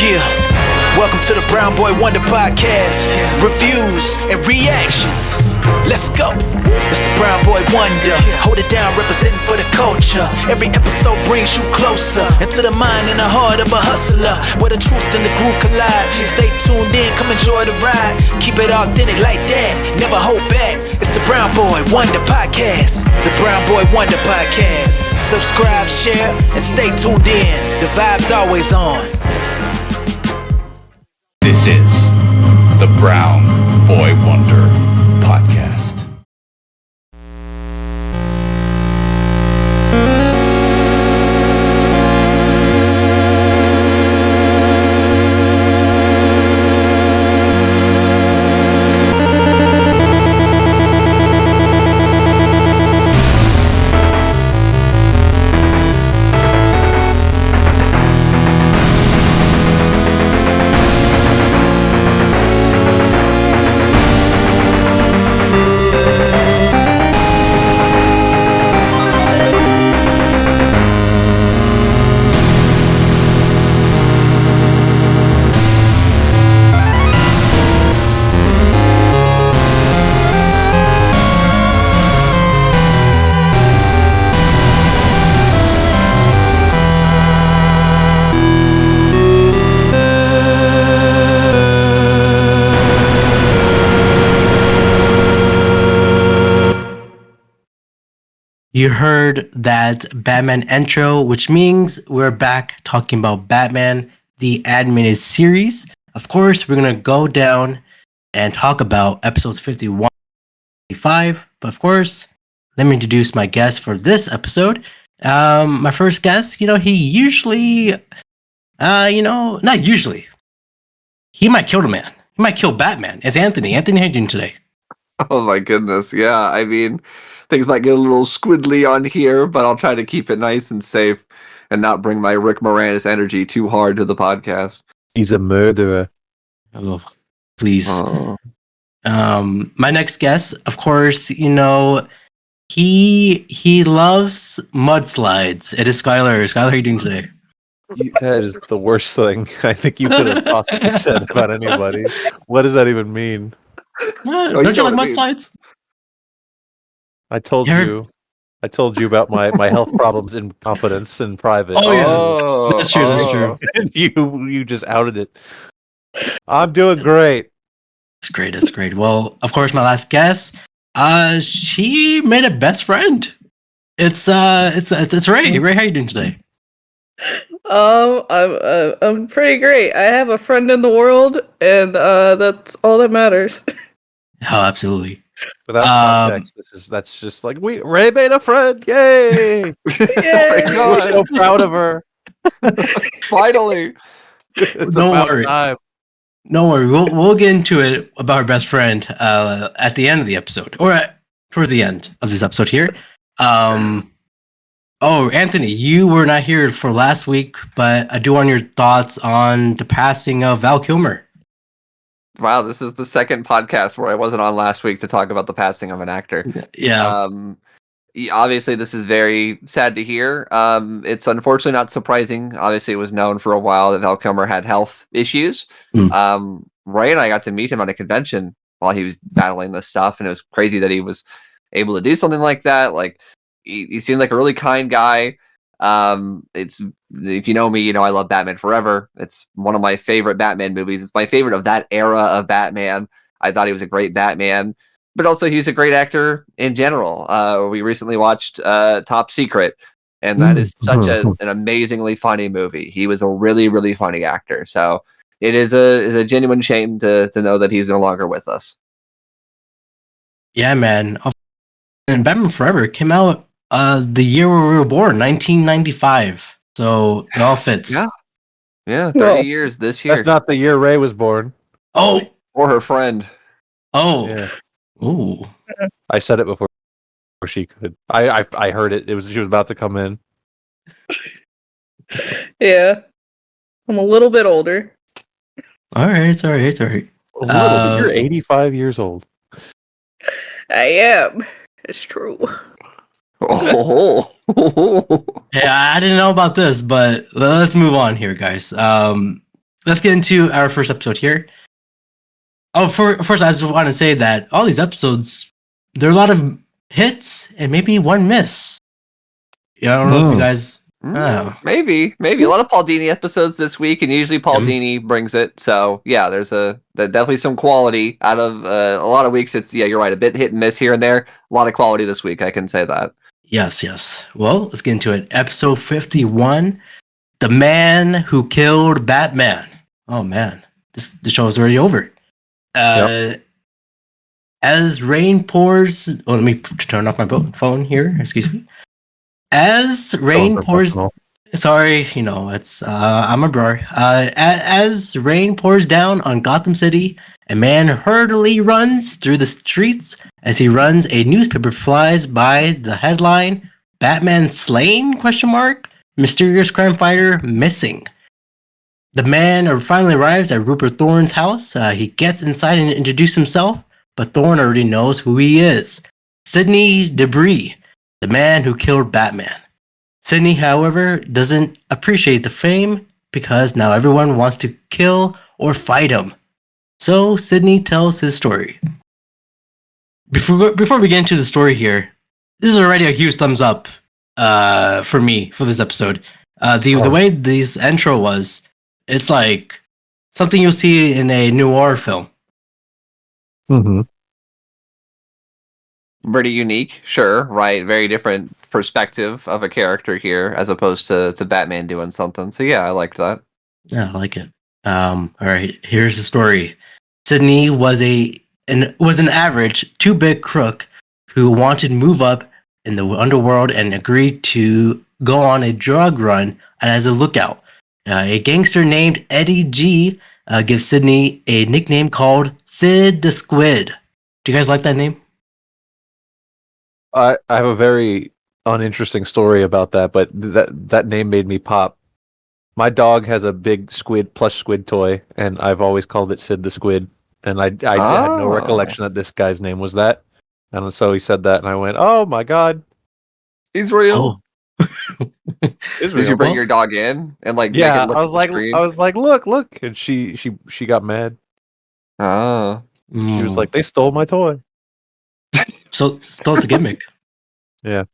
Yeah, welcome to the Brown Boy Wonder Podcast. Reviews and reactions. Let's go. It's the Brown Boy Wonder. Hold it down, representing for the culture. Every episode brings you closer into the mind and the heart of a hustler, where the truth and the groove collide. Stay tuned in, come enjoy the ride. Keep it authentic like that, never hold back. It's the Brown Boy Wonder Podcast. The Brown Boy Wonder Podcast. Subscribe, share, and stay tuned in. The vibe's always on. This is the Brown Boy Wonder Podcast. You heard that Batman intro, which means we're back talking about Batman, the animated series. Of course, we're going to go down and talk about episodes 51 55. But of course, let me introduce my guest for this episode. My first guest, he usually, not usually. He might kill the man. He might kill Batman. It's Anthony. Anthony, how are you doing today? Oh my goodness, yeah, I mean, things might get a little squiddly on here, but I'll try to keep it nice and safe and not bring my Rick Moranis energy too hard to the podcast. He's a murderer. Oh, please. Oh. My next guest, of course, he loves mudslides. It is Skyler. Skyler, how are you doing today? That is the worst thing I think you could have possibly said about anybody. What does that even mean? What? Oh, Don't you like what I mean. mudslides? I told you about my health problems in confidence in private. Oh, yeah. That's true, that's true. And you just outed it. I'm doing great. That's great. Well, of course, my last guest, she made a best friend. It's Ray. Ray, how are you doing today? I'm pretty great. I have a friend in the world, and that's all that matters. Oh, absolutely. Without context, that's just like Ray made a friend. Yay! Yay! We're so proud of her. Finally! It's Don't about worry. time. Don't worry. We'll get into it about her best friend at the end of the episode, or toward the end of this episode here. Oh, Anthony, you were not here for last week, but I do want your thoughts on the passing of Val Kilmer. Wow, this is the second podcast where I wasn't on last week to talk about the passing of an actor. Yeah. Obviously, this is very sad to hear. It's unfortunately not surprising. Obviously, it was known for a while that Val Kilmer had health issues. Ray and I got to meet him at a convention while he was battling this stuff, and it was crazy that he was able to do something like that. Like, he seemed like a really kind guy. If you know me, you know I love Batman Forever. It's one of my favorite Batman movies. It's my favorite of that era of Batman. I thought he was a great Batman, but also he's a great actor in general. We recently watched Top Secret, and that is such an amazingly funny movie. He was a really, really funny actor. So it is a genuine shame to know that he's no longer with us. Yeah, man. And Batman Forever came out the year we were born, 1995. So it all fits. Yeah, 30 years this year. That's not the year Ray was born. Oh. Or her friend. Oh. Yeah. Ooh. I said it before she could. I heard it. She was about to come in. Yeah, I'm a little bit older. All right. It's all right. You're 85 years old. I am. It's true. Oh. Yeah, I didn't know about this, but let's move on here, guys. let's get into our first episode here. Oh, first, I just want to say that all these episodes, there are a lot of hits and maybe one miss. Yeah, I don't know if you guys. Oh. Maybe a lot of Paul Dini episodes this week, and usually Paul Dini brings it. So yeah, there's definitely some quality out of a lot of weeks. It's you're right, a bit hit and miss here and there. A lot of quality this week, I can say that. Yes. Well, let's get into it. Episode 51, The Man Who Killed Batman. Oh man, the show is already over. As rain pours, let me turn off my phone here. Excuse me. As rain pours, sorry, it's I'm Abrar. As rain pours down on Gotham City, a man hurriedly runs through the streets. As he runs, a newspaper flies by the headline: "Batman slain?" ? Mysterious crime fighter missing. The man finally arrives at Rupert Thorne's house. He gets inside and introduces himself, but Thorne already knows who he is: Sidney Debris, the man who killed Batman. Sidney, however, doesn't appreciate the fame because now everyone wants to kill or fight him. So Sidney tells his story. Before we get into the story here, this is already a huge thumbs up for me for this episode. The way this intro was, it's like something you'll see in a noir film. Mm-hmm. Pretty unique, sure, right? Very different perspective of a character here as opposed to Batman doing something. So yeah, I liked that. Yeah, I like it. All right, here's the story. Sidney was an average 2-bit crook who wanted to move up in the underworld and agreed to go on a drug run as a lookout. A gangster named Eddie G gives Sidney a nickname called Sid the Squid. Do you guys like that name? I have a very uninteresting story about that, but that name made me pop. My dog has a big plush squid toy, and I've always called it Sid the Squid. And I had no recollection that this guy's name was that. And so he said that, and I went, "Oh my god, he's real!" Is Did you bring your dog in and make it look I was at the screen? I was like, look, and she got mad. She was like, "They stole my toy." So stole the gimmick. Yeah.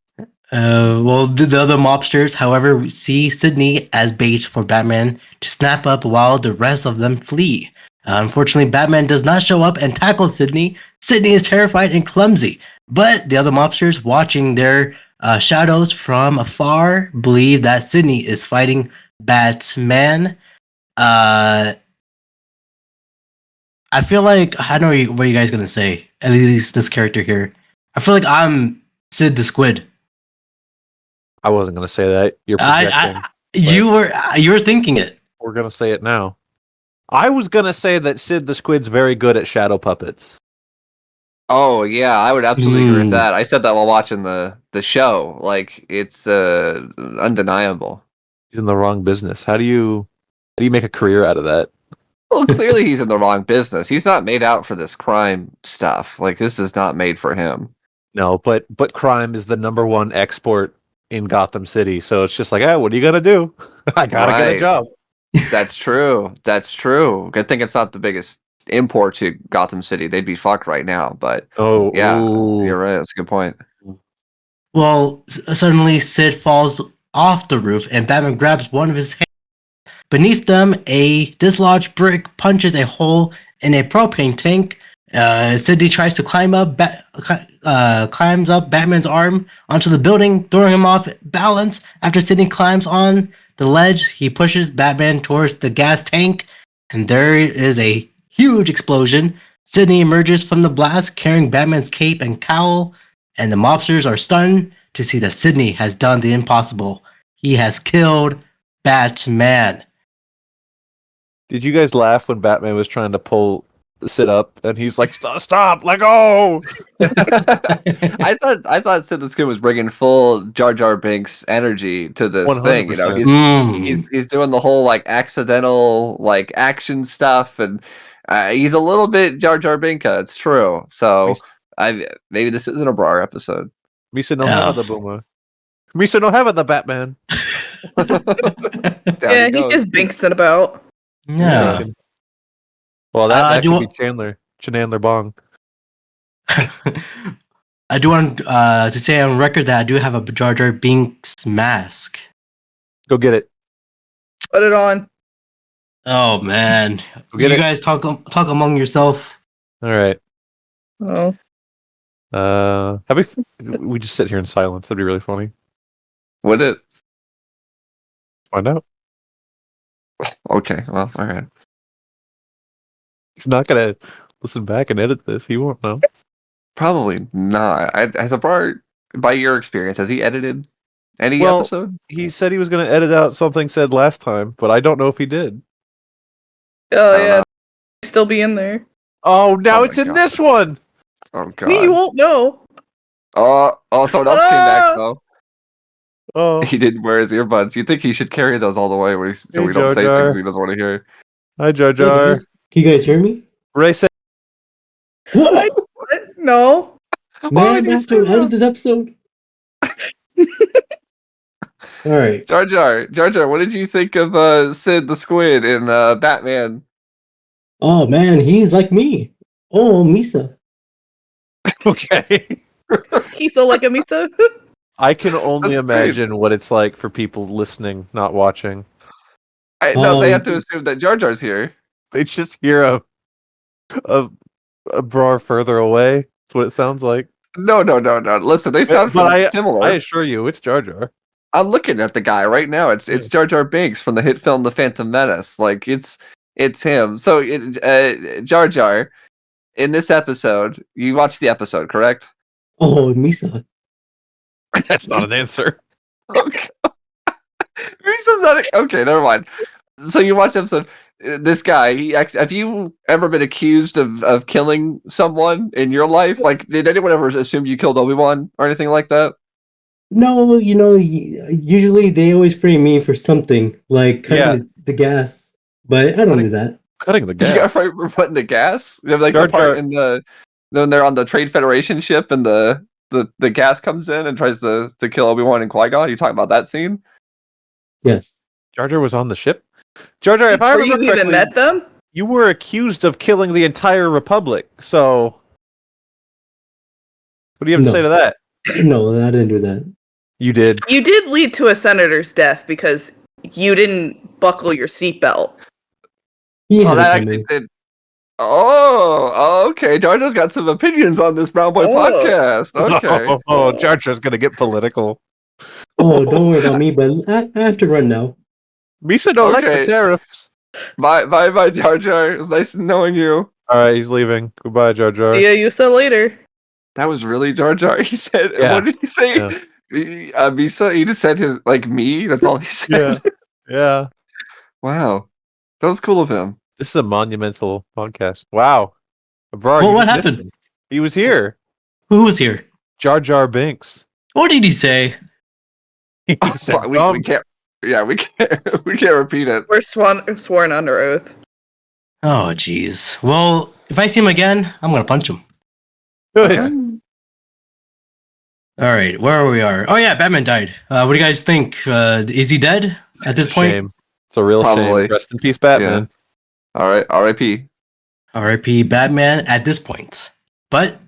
Well, the other mobsters, however, see Sidney as bait for Batman to snap up while the rest of them flee. Unfortunately, Batman does not show up and tackle Sidney. Sidney is terrified and clumsy, but the other mobsters, watching their shadows from afar, believe that Sidney is fighting Batman. I feel like, I know what you guys gonna say. At least this character here. I feel like I'm Sid the Squid. I wasn't gonna say that. You're projecting. You were thinking it. We're gonna say it now. I was gonna say that Sid the Squid's very good at shadow puppets. Oh yeah, I would absolutely agree with that. I said that while watching the show. Like, it's undeniable. He's in the wrong business. How do you make a career out of that? Well, clearly he's in the wrong business. He's not made out for this crime stuff. Like, this is not made for him. No, but crime is the #1 export in Gotham City. So it's just like, what are you gonna do? I gotta get a job. That's true. Good thing it's not the biggest import to Gotham City. They'd be fucked right now. But you're right. That's a good point. Well, suddenly Sid falls off the roof and Batman grabs one of his hands. Beneath them, a dislodged brick punches a hole in a propane tank. Sidney tries to climb up, climbs up Batman's arm onto the building, throwing him off balance. After Sidney climbs on the ledge, he pushes Batman towards the gas tank, and there is a huge explosion. Sidney emerges from the blast carrying Batman's cape and cowl, and the mobsters are stunned to see that Sidney has done the impossible. He has killed Batman. Did you guys laugh when Batman was trying to sit up and he's like, stop, let go? I thought Sid the Squid was bringing full Jar Jar Binks energy to this 100%. Thing. You know, he's doing the whole like accidental like action stuff, and he's a little bit Jar Jar Binka. It's true. So maybe this isn't a Abrar episode. Misa no have the boomer. Misa no have the Batman. Yeah, he's just Binksing about. Yeah. thinking. Well, that do could you be Chandler Bong. I do want to say on record that I do have a Jar Jar Binks mask. Go get it. Put it on. Oh man, Go get you it. guys talk among yourself. All right. Oh. We just sit here in silence. That'd be really funny. Would it? Find out. Okay, well, all right. He's not gonna listen back and edit this. He won't know. Probably not. Has Abrar, by your experience, has he edited any Well, episode? he said he was gonna edit out something said last time, but I don't know if he did. Oh, I don't yeah. know. Still be in there. Oh, now Oh it's my in God. this one. Oh Me, you god. won't know. Oh, someone else came back Ah! though. Oh, He didn't wear his earbuds. You think he should carry those all the way so Hey, we don't Jar say Jar. things he doesn't want to hear? hi Jar Hey Jar. guys, can you guys hear me? Ray said, What? No. Man, I you have say to that? edit this episode. All right. Jar Jar, what did you think of Sid the Squid in Batman? Oh man, he's like me. Oh, Misa. okay. He's so like a Misa. I can only That's great. imagine what it's like for people listening, not watching. No, they Um, have to assume that Jar Jar's here. They just hear a brar further away. That's what it sounds like. No. Listen, they sound But similar. I assure you, it's Jar Jar. I'm looking at the guy right now. It's Jar Jar Binks from the hit film The Phantom Menace. Like it's him. So Jar Jar in this episode, you watched the episode, correct? oh, Misa. That's not an answer. Okay. Misa's not okay, never mind. So you watched the episode. This guy, have you ever been accused of killing someone in your life? Like, did anyone ever assume you killed Obi-Wan or anything like that? No, usually they always frame me for something like cutting the gas, but I don't do that. Cutting the You got gas. afraid for putting the gas? You have like Jar the part Jar- in when they're on the Trade Federation ship and the gas comes in and tries to kill Obi-Wan and Qui-Gon. You talking about that scene? Yes. Jar Jar was on the ship. Jar Jar, if I Before you remember even correctly, met them? you were accused of killing the entire Republic. So, what do you have to No. say to that? No, I didn't do that. You did. You did lead to a senator's death because you didn't buckle your seatbelt. He Oh, had that it actually coming. did. Oh, okay. Jar Jar's got some opinions on this Brown Boy Oh. podcast. Okay. Oh, Jar Jar's gonna get political. Oh, don't worry about me, but I have to run now. Misa don't like the Okay. tariffs. Bye, Jar Jar. It was nice knowing you. All right, he's leaving. Goodbye, Jar Jar. See ya, you said later. That was really Jar Jar. He said, Yeah. what did he say? Misa, he just said his, like, me. That's all he said. Yeah. Wow. That was cool of him. This is a monumental podcast. Wow. Abrar, Well, you what just missed happened? him. He was here. Who was here? Jar Jar Binks. What did he say? He said, we can't. Yeah, we can't. We can't repeat it. We're sworn under oath. Oh, jeez. Well, if I see him again, I'm gonna punch him. Good. All right, where we are? Oh yeah, Batman died. What do you guys think? Is he dead at this point? Shame. It's a real Probably. shame. Rest in peace, Batman. All right. R.I.P. R.I.P. Batman at this point. But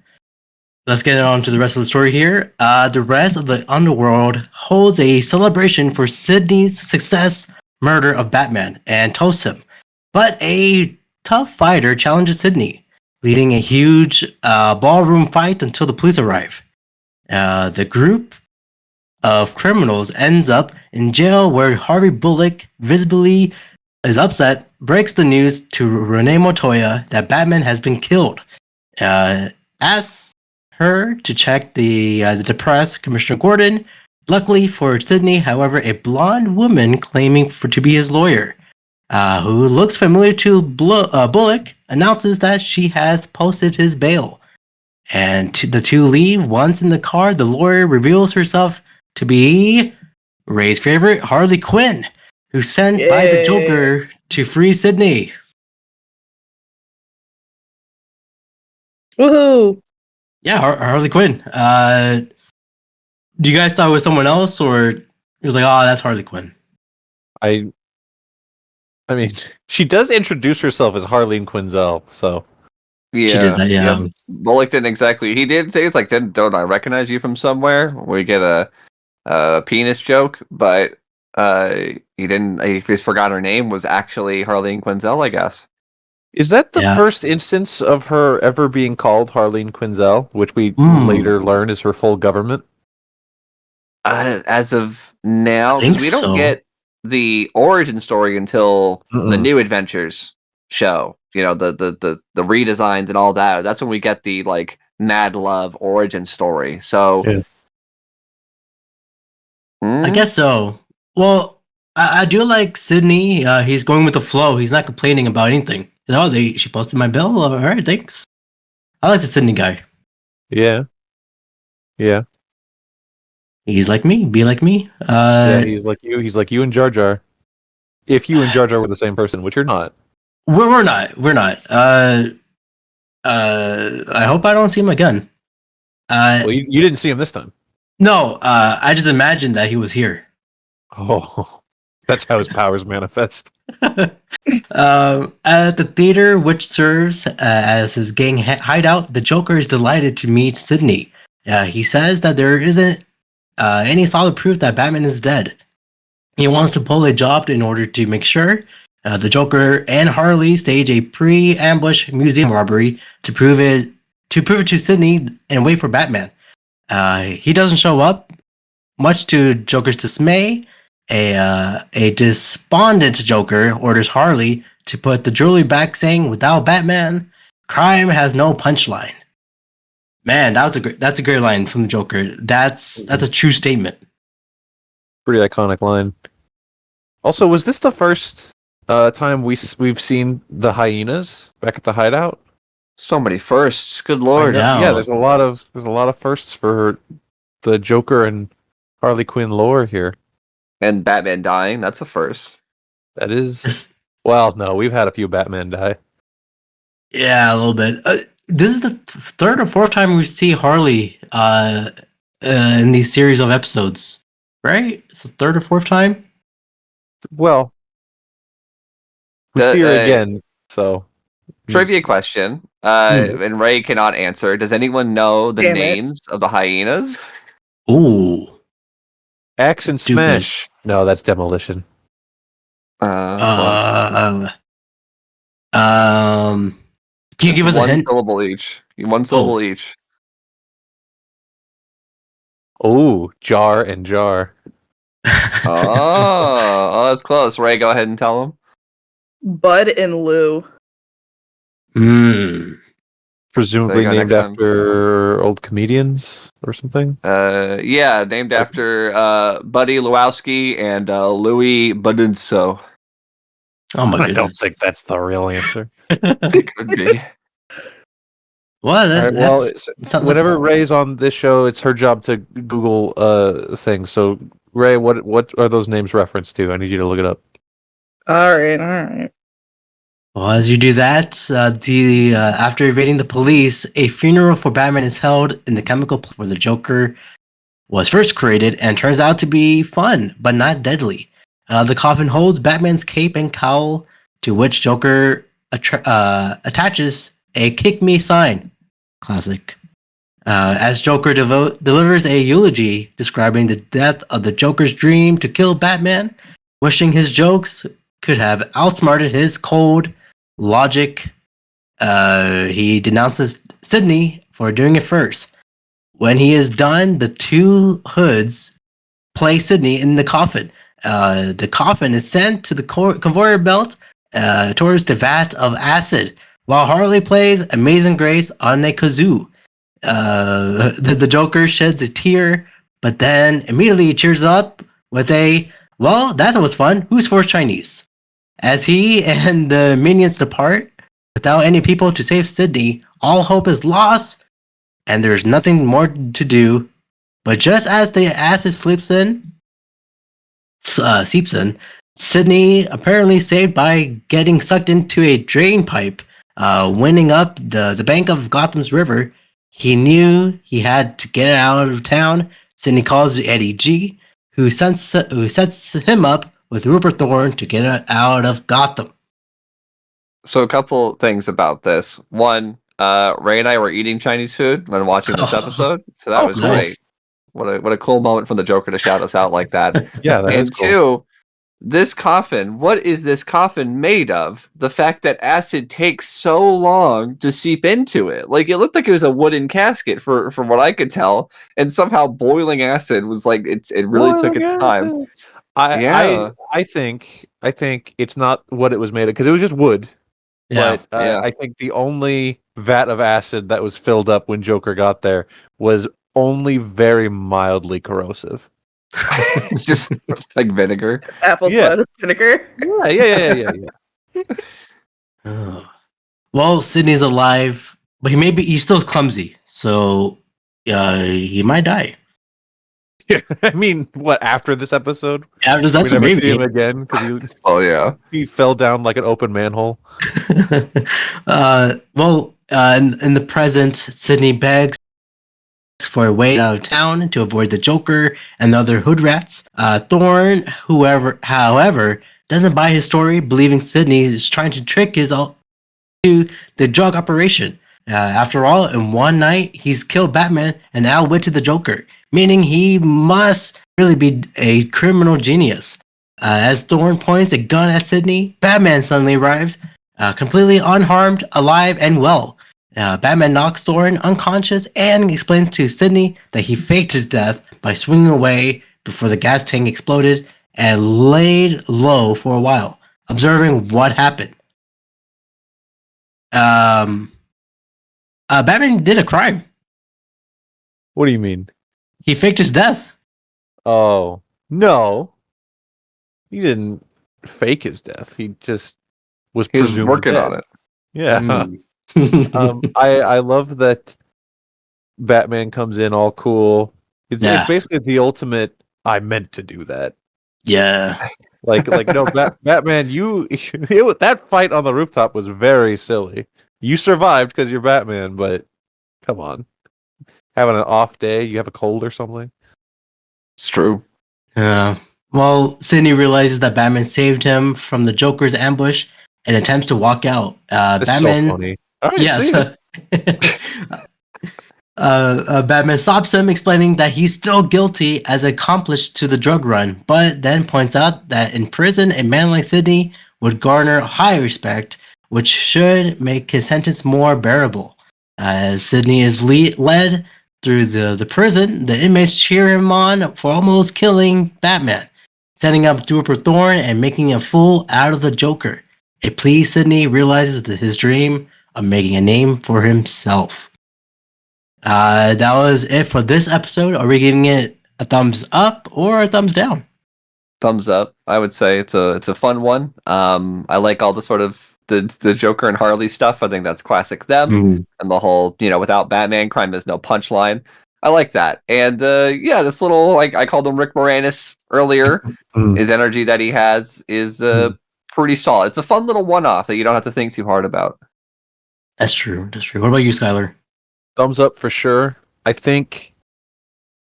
let's get on to the rest of the story here. The rest of the underworld holds a celebration for Sydney's success murder of Batman and toasts him. But a tough fighter challenges Sydney, leading a huge ballroom fight until the police arrive. The group of criminals ends up in jail where Harvey Bullock visibly is upset, breaks the news to Renee Montoya that Batman has been killed. Asks her to check the depressed Commissioner Gordon. Luckily for Sydney, however, a blonde woman claiming to be his lawyer, who looks familiar to Bullock, announces that she has posted his bail. And the two leave. Once in the car, the lawyer reveals herself to be Ray's favorite, Harley Quinn, who's sent by the Yay. Joker to free Sydney. Woohoo! Yeah, Harley Quinn. Do you guys thought it was someone else, or it was like, oh, that's Harley Quinn? I I mean, she does introduce herself as Harley and Quinzel, so Yeah, She did that, yeah. Bullock didn't exactly. He did say it's like, don't I recognize you from somewhere? We get a penis joke, but he didn't. He just forgot her name was actually Harley and Quinzel, I guess. is that the Yeah. first instance of her ever being called Harley and Quinzel, which we Hmm. later learn is her full government? As of now, I think because we don't so. get the origin story until the Mm-mm. New Adventures show. You know, the redesigns and all that. That's when we get the like Mad Love origin story. So, Yeah. I guess so. Well, I do like Sydney. He's going with the flow. He's not complaining about anything. Oh, she posted my bill. All right, thanks. I like the Sydney guy. Yeah. Yeah. He's like me. Be like me. Yeah, he's like you. He's like you and Jar Jar. If you and Jar Jar were the same person, which you're not. we're not. We're not. I hope I don't see him again. Well, you didn't see him this time. No. I just imagined that he was here. Oh, that's how his powers manifest. At the theater, which serves as his gang hideout, the Joker is delighted to meet Sydney. He says that there isn't any solid proof that Batman is dead. He wants to pull a job in order to make sure. The Joker and Harley stage a pre-ambush museum robbery to prove it to Sydney and wait for Batman. He doesn't show up, much to Joker's dismay. A despondent Joker orders Harley to put the jewelry back, saying, "Without Batman, crime has no punchline." Man, that's a great line from the Joker. That's a true statement. Pretty iconic line. Also, was this the first time we've seen the hyenas back at the hideout? So many firsts. Good I lord. know- Yeah. Yeah, there's a lot of firsts for the Joker and Harley Quinn lore here. And Batman dying. That's a first. That is, well, no, we've had a few Batman die. Yeah, a little bit. This is the third or fourth time we see Harley in these series of episodes, right? It's the third or fourth time. Well, we The- see her again, so Trivia question. And Ray cannot answer. Does anyone know the Damn it. names of the hyenas? Ooh. Axe and Stupid. Smash. No, that's Demolition. Close. Can you give us a one hint? syllable each. One syllable each. Oh, Jar and Jar. Oh, that's close. Ray, go ahead and tell him. Bud and Lou. Presumably There you go, named next time. after old comedians or something. Yeah, named after Buddy Lewowski and Louis Budinso. Oh my I don't goodness. think that's the real answer. Could be. Well, All right, well, sounds whenever like, Ray's on this show, it's her job to Google things. So, Ray, what are those names referenced to? I need you to look it up. All right. well, as you do that, after evading the police, a funeral for Batman is held in the chemical plant where the Joker was first created and turns out to be fun, but not deadly. The coffin holds Batman's cape and cowl, to which Joker attaches a "Kick Me" sign. Classic. As Joker delivers a eulogy describing the death of the Joker's dream to kill Batman, wishing his jokes could have outsmarted his cold logic. He denounces Sydney for doing it first. When he is done, the two hoods place Sydney in the coffin. The coffin is sent to the conveyor belt towards the vat of acid, while Harley plays Amazing Grace on a kazoo. The Joker sheds a tear, but then immediately cheers up with a, "Well, that was fun. Who's for Chinese?" As he and the minions depart, without any people to save Sydney, all hope is lost, and there's nothing more to do. But just as the acid seeps in, Sydney, apparently saved by getting sucked into a drain pipe, winding up the bank of Gotham's river. He knew he had to get out of town. Sydney calls Eddie G, who sets him up with Rupert Thorne to get it out of Gotham. So a couple things about this. One, Ray and I were eating Chinese food when watching this episode, so that Oh, was cool. great. What a cool moment from the Joker to shout us out like that. Yeah, that is And cool. two, this coffin, what is this coffin made of? The fact that acid takes so long to seep into it. Like, it looked like it was a wooden casket from what I could tell, and somehow boiling acid was like it really took its time. Yeah. I think it's not what it was made of because it was just wood. Yeah. But Yeah. I think the only vat of acid that was filled up when Joker got there was only very mildly corrosive. It's just like vinegar. Apple Yeah. cider vinegar. Yeah. Oh. Well, Sydney's alive, but he's still clumsy, so he might die. I mean, what, after this episode? After We that's never see maybe. him again because Oh yeah. he fell down like an open manhole. In the present, Sydney begs for a way out of town to avoid the Joker and the other hood rats. Thorne, however, doesn't buy his story, believing Sydney is trying to trick his all to the drug operation. After all, in one night, he's killed Batman and outwitted the Joker, meaning he must really be a criminal genius. As Thorne points a gun at Sydney, Batman suddenly arrives, completely unharmed, alive, and well. Batman knocks Thorne unconscious and explains to Sydney that he faked his death by swinging away before the gas tank exploded and laid low for a while, observing what happened. Batman did a crime. What do you mean? He faked his death. Oh, no. He didn't fake his death. He just was He was presumed working dead. on it. Yeah. Mm. I love that Batman comes in all cool. It's basically the ultimate, I meant to do that. Yeah. Like no, Batman, that fight on the rooftop was very silly. You survived because you're Batman, but come on. Having an off day, you have a cold or something? It's true. Well, Sydney realizes that Batman saved him from the Joker's ambush and attempts to walk out. It's Batman, so funny. All right, yes. Batman stops him, explaining that he's still guilty as accomplice to the drug run, but then points out that in prison, a man like Sydney would garner high respect, which should make his sentence more bearable. As Sydney is led through the prison, the inmates cheer him on for almost killing Batman, setting up Rupert Thorne and making a fool out of the Joker. It pleased Sydney realizes that his dream of making a name for himself. That was it for this episode. Are we giving it a thumbs up or a thumbs down? Thumbs up. I would say it's a fun one. I like all the sort of the Joker and Harley stuff. I think that's classic them. And the whole, without Batman, crime is no punchline. I like that. And this little, I called him Rick Moranis earlier. His energy that he has is pretty solid. It's a fun little one-off that you don't have to think too hard about. That's true. What about you, Skyler? Thumbs up for sure. I think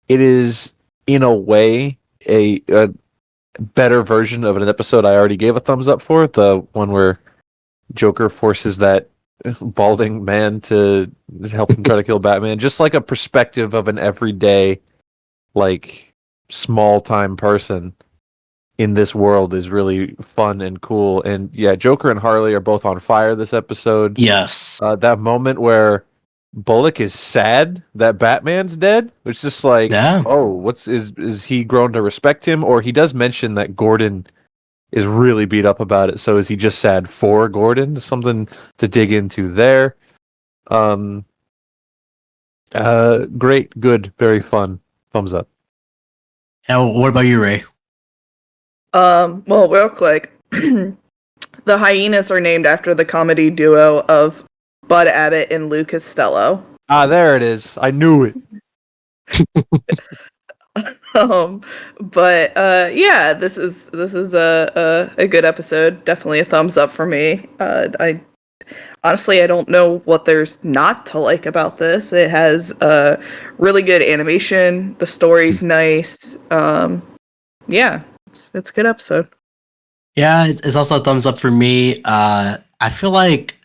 it is, in a way, a better version of an episode I already gave a thumbs up for. The one where Joker forces that balding man to help him try to kill Batman. Just like a perspective of an everyday, small-time person in this world is really fun and cool. And yeah, Joker and Harley are both on fire this episode. Yes. That moment where Bullock is sad that Batman's dead, which is just like, oh, is he grown to respect him? Or he does mention that Gordon is really beat up about it, so is he just sad for Gordon? Something to dig into there. Great, good, very fun. Thumbs up. And what about you, Ray? Well, real quick, the hyenas are named after the comedy duo of Bud Abbott and Lou Costello. Ah, there it is. I knew it. This is a good episode. Definitely a thumbs up for me. I don't know what there's not to like about this. It has really good animation. The story's nice. It's a good episode. Yeah, it's also a thumbs up for me. I feel like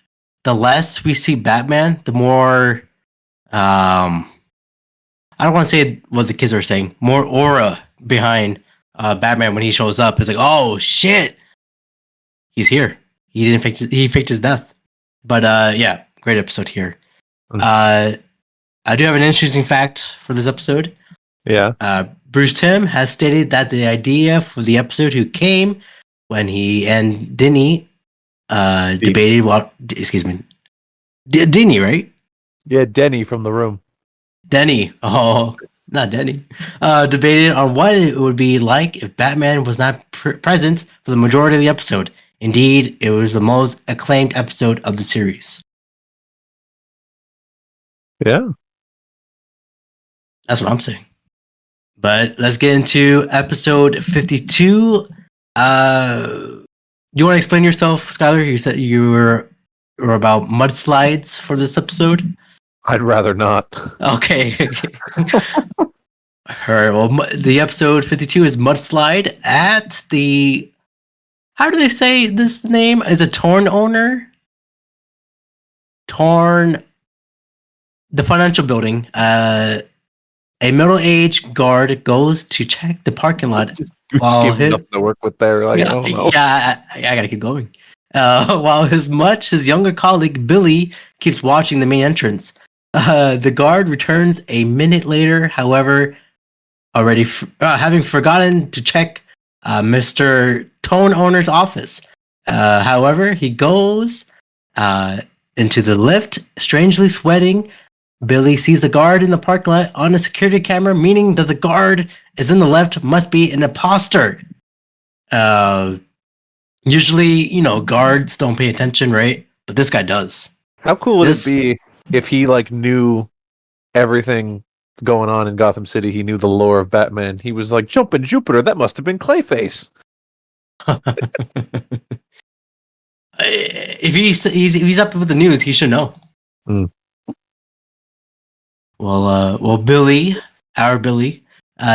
the less we see Batman, the more I don't want to say what the kids are saying, more aura behind Batman when he shows up. It's like, oh shit, he's here. He faked his death. But yeah, great episode here. I do have an interesting fact for this episode. Yeah. Bruce Timm has stated that the idea for the episode who came when he and Denny debated what. Excuse me, Denny, right? Yeah, Denny from The Room. Denny. Oh, not Denny. Debated on what it would be like if Batman was not present for the majority of the episode. Indeed, it was the most acclaimed episode of the series. Yeah. That's what I'm saying. But let's get into episode 52. Do you want to explain yourself, Skyler? You said you were about mudslides for this episode. I'd rather not. Okay. All right. Well, the episode 52 is Mudslide at the. How do they say this name? Is a Torn owner? Torn. The financial building. A middle-aged guard goes to check the parking lot. While his nothing to work with there. Like, yeah, oh no. Yeah, I gotta keep going. While his younger colleague Billy keeps watching the main entrance. The guard returns a minute later, however, already having forgotten to check Mr. Tone Owner's office. However, he goes into the lift, strangely sweating. Billy sees the guard in the parking lot on a security camera, meaning that the guard is in the lift, must be an imposter. Usually, guards don't pay attention, right? But this guy does. How cool would it be if he knew everything going on in Gotham City? He knew the lore of Batman. He was like, jumping Jupiter, that must have been Clayface. If he's up with the news, he should know. Mm. Well, Billy, our Billy,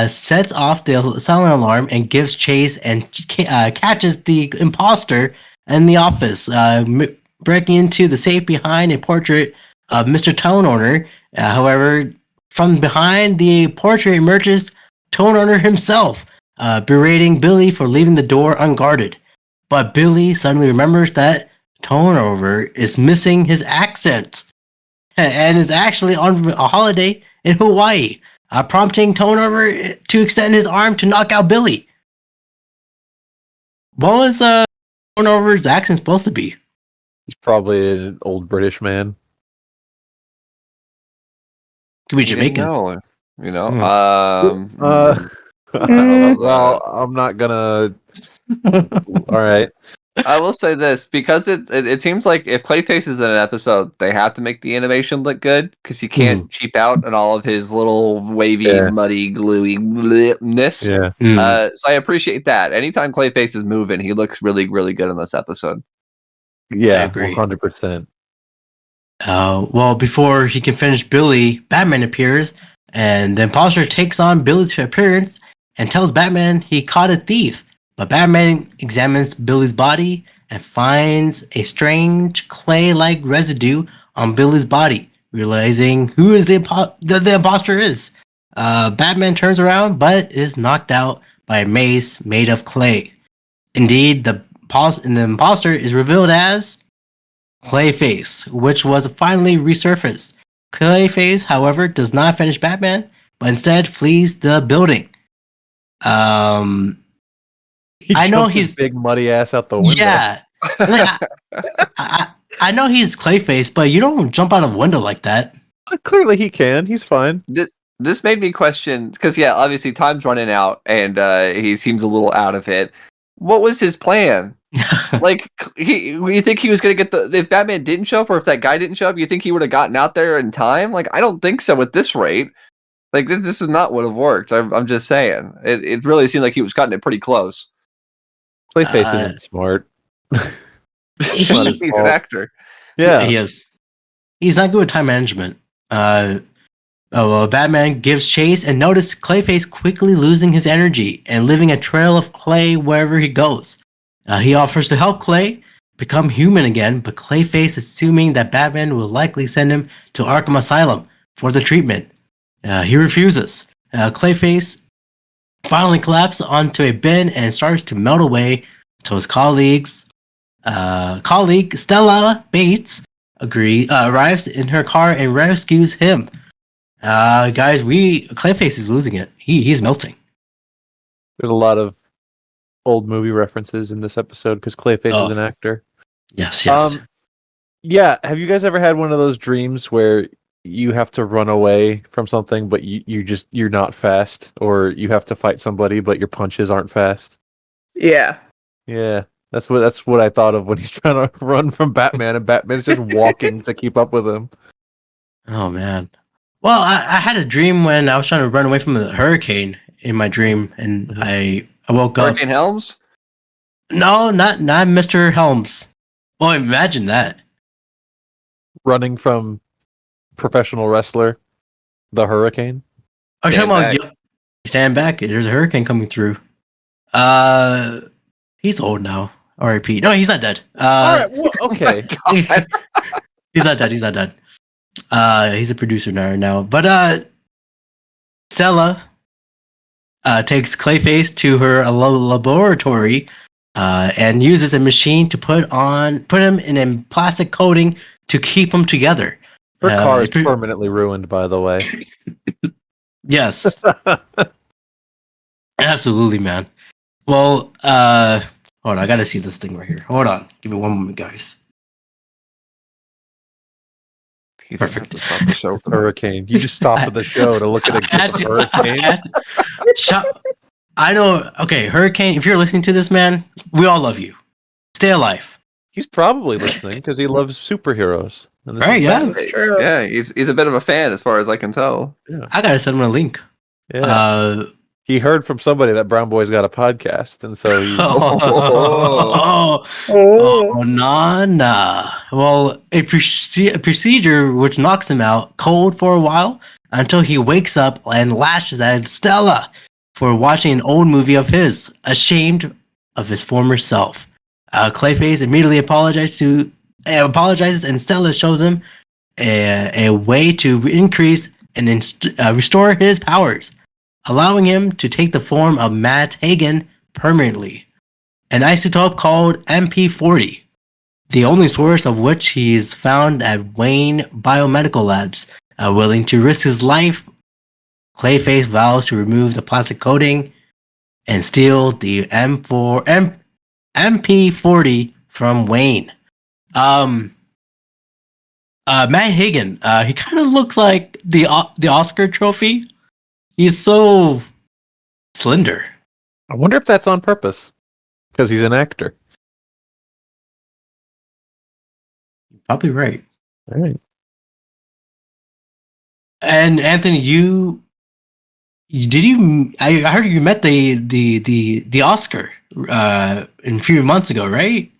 sets off the silent alarm and gives chase and catches the imposter in the office, breaking into the safe behind a portrait of Mr. Tone Owner. However, from behind the portrait emerges Tone Owner himself, berating Billy for leaving the door unguarded. But Billy suddenly remembers that Tone Owner is missing his accent and is actually on a holiday in Hawaii, prompting Tone Owner to extend his arm to knock out Billy. What was Tone Owner's accent supposed to be? He's probably an old British man. Could be Jamaican. No, I don't know. Well, I'm not gonna. All right. I will say this, because it seems like if Clayface is in an episode, they have to make the animation look good, because he can't cheap out on all of his little wavy, muddy, gluey-ness. Yeah. So I appreciate that. Anytime Clayface is moving, he looks really, really good in this episode. Yeah, 100%. Well, before he can finish Billy, Batman appears, and the imposter takes on Billy's appearance and tells Batman he caught a thief. But Batman examines Billy's body and finds a strange clay-like residue on Billy's body, realizing who is the imposter is. Batman turns around, but is knocked out by a mace made of clay. Indeed, the imposter is revealed as Clayface, which was finally resurfaced. Clayface, however, does not finish Batman, but instead flees the building. I know he's big muddy ass out the window. Yeah, I know he's Clayface, but you don't jump out of a window like that. Clearly, he can. He's fine. This made me question, because obviously time's running out, and he seems a little out of it. What was his plan? You think he was gonna get if Batman didn't show up, or if that guy didn't show up, you think he would have gotten out there in time? I don't think so at this rate. This is not would have worked. I'm just saying. It really seemed like he was cutting it pretty close. Clayface isn't smart. He's an actor. Yeah, he is. He's not good with time management. Batman gives chase and notices Clayface quickly losing his energy and leaving a trail of clay wherever he goes. He offers to help Clay become human again, but Clayface, assuming that Batman will likely send him to Arkham Asylum for the treatment, he refuses. Clayface finally collapses onto a bin and starts to melt away until his colleague Stella Bates arrives in her car and rescues him. Guys, Clayface is losing it. He's melting. There's a lot of old movie references in this episode because Clayface is an actor. Yes. Yeah, have you guys ever had one of those dreams where you have to run away from something, but you're not fast, or you have to fight somebody, but your punches aren't fast? Yeah. Yeah, that's what I thought of when he's trying to run from Batman, and Batman's just walking to keep up with him. Oh man. Well, I had a dream when I was trying to run away from a hurricane in my dream, and I woke up. Hurricane Helms? No, not Mr. Helms. Well, imagine that. Running from professional wrestler, the Hurricane. Are you Stand talking about stand back? There's a hurricane coming through. He's old now. R.I.P. No, he's not dead. All right, well, okay. He's not dead. He's a producer now. But Stella takes Clayface to her laboratory and uses a machine to put him in a plastic coating to keep them together. Her car is permanently ruined, by the way. Yes. Absolutely, man. Well, hold on, I gotta see this thing right here. Hold on. Give me one moment, guys. Perfect. Hurricane. You just stopped the show to look at a hurricane. I know. Okay, Hurricane, if you're listening to this, man, we all love you. Stay alive. He's probably listening because he loves superheroes. Right, yeah. That's true. Yeah, he's a bit of a fan as far as I can tell. Yeah. I gotta send him a link. Yeah. He heard from somebody that Brown Boy's got a podcast, and so he... nah. Well, a procedure which knocks him out cold for a while until he wakes up and lashes at Stella for watching an old movie of his, ashamed of his former self. Clayface immediately apologizes, and Stella shows him a way to increase and restore his powers, allowing him to take the form of Matt Hagen permanently, an isotope called MP40, the only source of which he is found at Wayne Biomedical Labs. Willing to risk his life, Clayface vows to remove the plastic coating and steal the MP40 from Wayne. Matt Hagen, he kind of looks like the Oscar trophy. He's so slender. I wonder if that's on purpose, because he's an actor. Probably right. All right. And Anthony, I heard you met the Oscar a few months ago, right?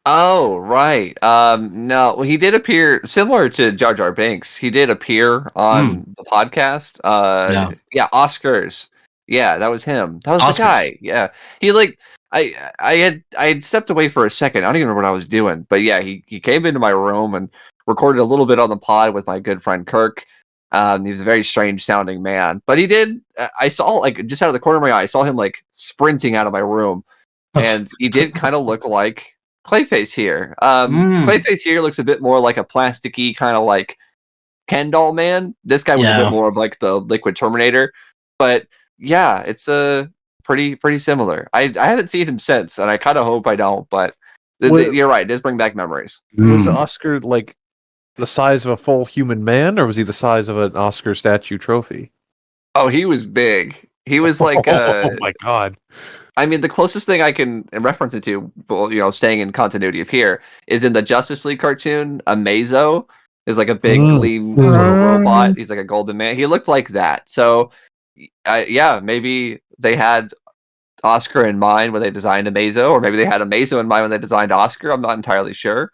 Oh, right. No, he did appear similar to Jar Jar Binks. He did appear on the podcast. Yeah, Oscars. Yeah, that was him. That was Oscars. the guy. Yeah, he I had stepped away for a second. I don't even remember what I was doing, but yeah, he came into my room and recorded a little bit on the pod with my good friend Kirk. He was a very strange sounding man, but he did. I saw just out of the corner of my eye, I saw him sprinting out of my room, and he did kind of look like Clayface here. Clayface here looks a bit more like a plasticky kind of Ken doll man. This guy was a bit more of the Liquid Terminator, but yeah, it's pretty similar. I haven't seen him since, and I kind of hope I don't. But you're right; it does bring back memories. Was Oscar the size of a full human man, or was he the size of an Oscar statue trophy? Oh, he was big. He was oh my god! I mean, the closest thing I can reference it to, staying in continuity of here, is in the Justice League cartoon. Amazo is a big gleam sort of robot. He's like a golden man. He looked like that. So, yeah, maybe they had Oscar in mind when they designed Amazo, or maybe they had Amazo in mind when they designed Oscar. I'm not entirely sure,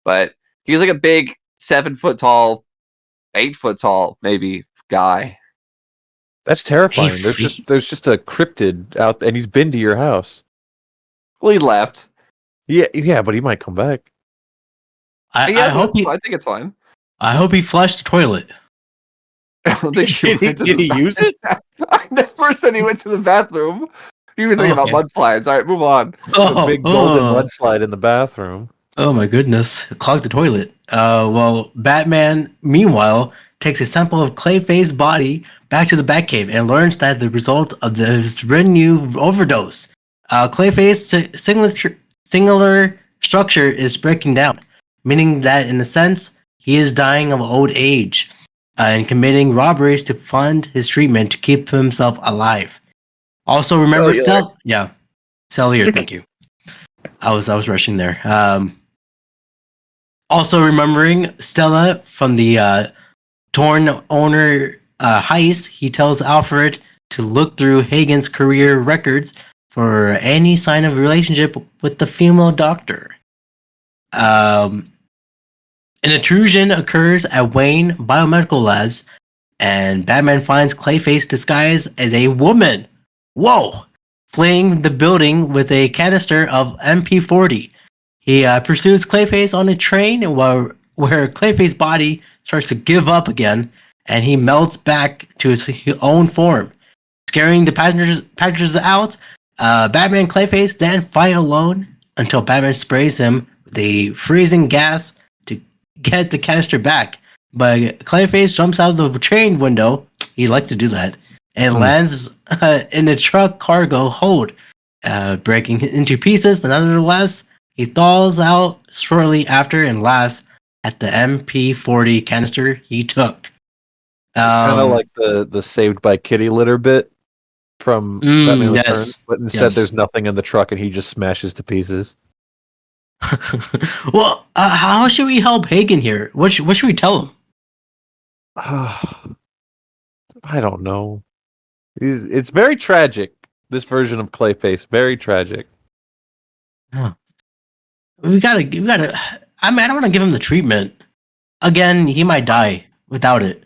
but he was a big 7 foot tall, 8 foot tall, maybe guy. That's terrifying. There's just a cryptid out, and he's been to your house. Well, he left. Yeah, but he might come back. I Yeah, so hope he. I think it's fine. I hope he flushed the toilet. I don't think Did he use it? I never said he went to the bathroom. You were thinking about Okay. mudslides. All right, move on. A big golden mudslide in the bathroom. Oh my goodness. Clogged the toilet. Well, Batman, meanwhile, takes a sample of Clayface's body back to the Batcave and learns that the result of this new overdose. Clayface's singular structure is breaking down, meaning that in a sense, he is dying of old age and committing robberies to fund his treatment to keep himself alive. Also, remember cellular, thank you. I was rushing there. Also remembering Stella from the Torn owner heist, he tells Alfred to look through Hagen's career records for any sign of relationship with the female doctor. An intrusion occurs at Wayne Biomedical Labs, and Batman finds Clayface disguised as a woman. Whoa! Fleeing the building with a canister of MP40. He pursues Clayface on a train where Clayface's body starts to give up again, and he melts back to his own form, scaring the passengers out. Batman and Clayface then fight alone until Batman sprays him with a freezing gas to get the canister back. But Clayface jumps out of the train window. He likes to do that, and lands in a truck cargo hold, breaking into pieces. Nonetheless, he thaws out shortly after and laughs at the MP40 canister he took. It's kind of like the Saved by Kitty litter bit from Batman Returns, but instead there's nothing in the truck and he just smashes to pieces. Well, how should we help Hagen here? What should we tell him? I don't know. It's very tragic. This version of Clayface, very tragic. Huh. We gotta. I mean, I don't want to give him the treatment. Again, he might die without it.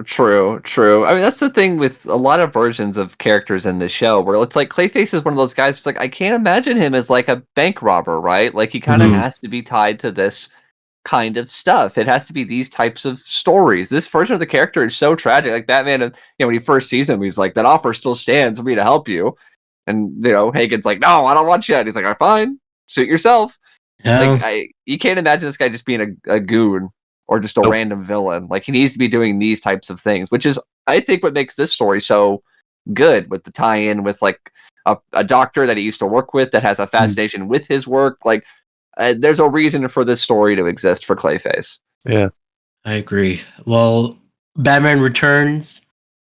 True. I mean, that's the thing with a lot of versions of characters in the show, where it's like Clayface is one of those guys who's like, I can't imagine him as like a bank robber, right? Like he kind of has to be tied to this kind of stuff. It has to be these types of stories. This version of the character is so tragic. Like Batman, when he first sees him, he's like, that offer still stands for me to help you. And Hagen's like, no, I don't want you. And he's like, all right, fine, suit yourself. Like you can't imagine this guy just being a goon or just a random villain. Like he needs to be doing these types of things, which is, I think, what makes this story so good, with the tie-in with like a doctor that he used to work with that has a fascination with his work. Like there's a reason for this story to exist for Clayface. Yeah, I agree. Well, Batman returns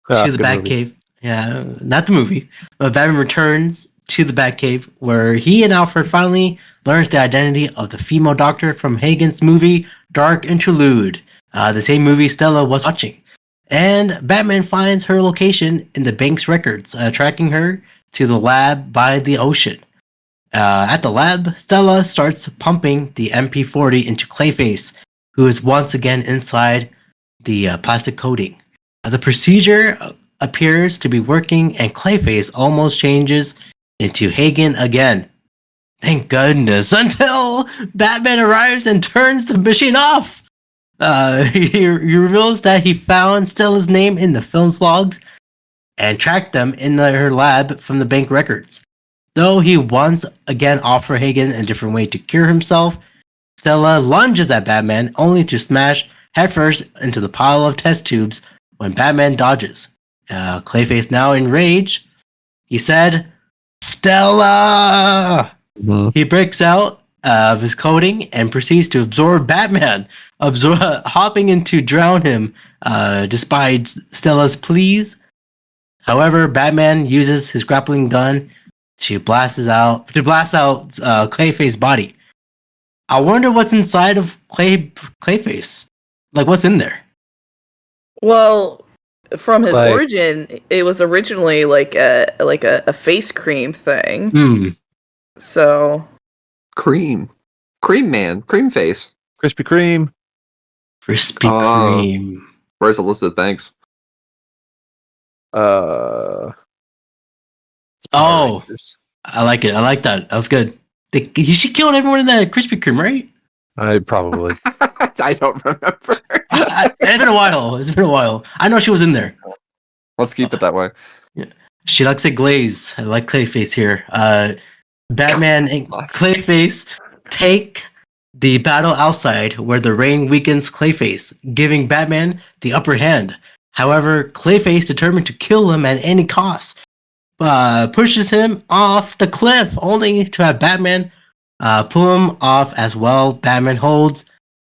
to the Batcave. Yeah, not the movie, but Batman returns to the Batcave, where he and Alfred finally learns the identity of the female doctor from Hagen's movie Dark Interlude, the same movie Stella was watching. And Batman finds her location in the bank's records, tracking her to the lab by the ocean. At the lab, Stella starts pumping the MP40 into Clayface, who is once again inside the plastic coating. The procedure appears to be working, and Clayface almost changes into Hagen again. Thank goodness, until Batman arrives and turns the machine off. He reveals that he found Stella's name in the film's logs and tracked them in her lab from the bank records. Though he once again offers Hagen a different way to cure himself, Stella lunges at Batman only to smash headfirst into the pile of test tubes when Batman dodges. Clayface, now enraged, he said, Stella! He breaks out of his coating and proceeds to absorb Batman, hopping in to drown him despite Stella's pleas. However, Batman uses his grappling gun to blast out Clayface's body. I wonder what's inside of Clayface. Like, what's in there? Well, from his origin, it was originally like a face cream thing. So cream man, cream face, Krispy Kreme, Kreme. Where's Elizabeth Banks? Oh, I like it. I like that. That was good. She killed everyone in that Krispy Kreme, right? I probably. I don't remember. It's been a while. It's been a while. I know she was in there. Let's keep it that way. She likes a glaze. I like Clayface here. Batman and Clayface take the battle outside where the rain weakens Clayface, giving Batman the upper hand. However, Clayface, determined to kill him at any cost, pushes him off the cliff, only to have Batman pull him off as well. Batman holds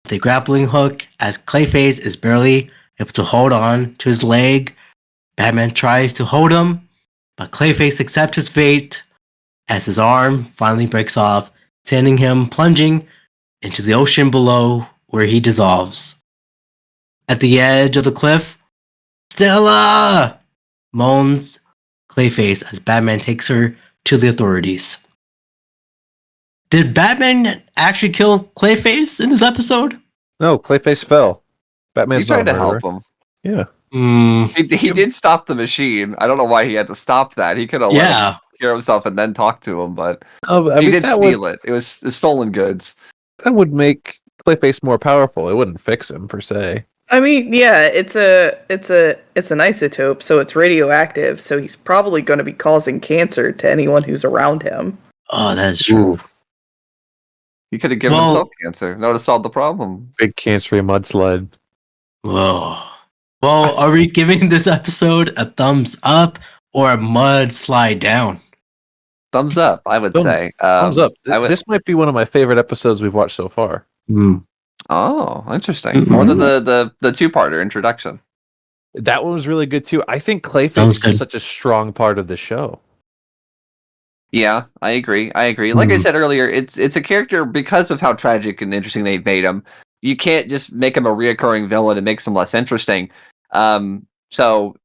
the grappling hook as Clayface is barely able to hold on to his leg. Batman tries to hold him, but Clayface accepts his fate as his arm finally breaks off, sending him plunging into the ocean below, where he dissolves. At the edge of the cliff, Stella moans Clayface as Batman takes her to the authorities. Did Batman actually kill Clayface in this episode? No, Clayface fell. Batman's He's trying not to a help murderer. him. Yeah. He did stop the machine. I don't know why he had to stop that. He could have let him cure himself and then talk to him, but he did steal it. It was stolen goods. That would make Clayface more powerful. It wouldn't fix him per se. I mean, yeah, it's an isotope, so it's radioactive. So he's probably going to be causing cancer to anyone who's around him. Oh, that is true. Ooh. He could have given himself cancer. That would have solved the problem. Big cancery mudslide. Whoa. Well, are we giving this episode a thumbs up or a mudslide down? Thumbs up, I would say. Thumbs up. This might be one of my favorite episodes we've watched so far. Oh, interesting. More than the two-parter introduction. That one was really good too. I think Clayface is just such a strong part of the show. Yeah, I agree. Like I said earlier, it's a character because of how tragic and interesting they've made him. You can't just make him a reoccurring villain and make him less interesting. So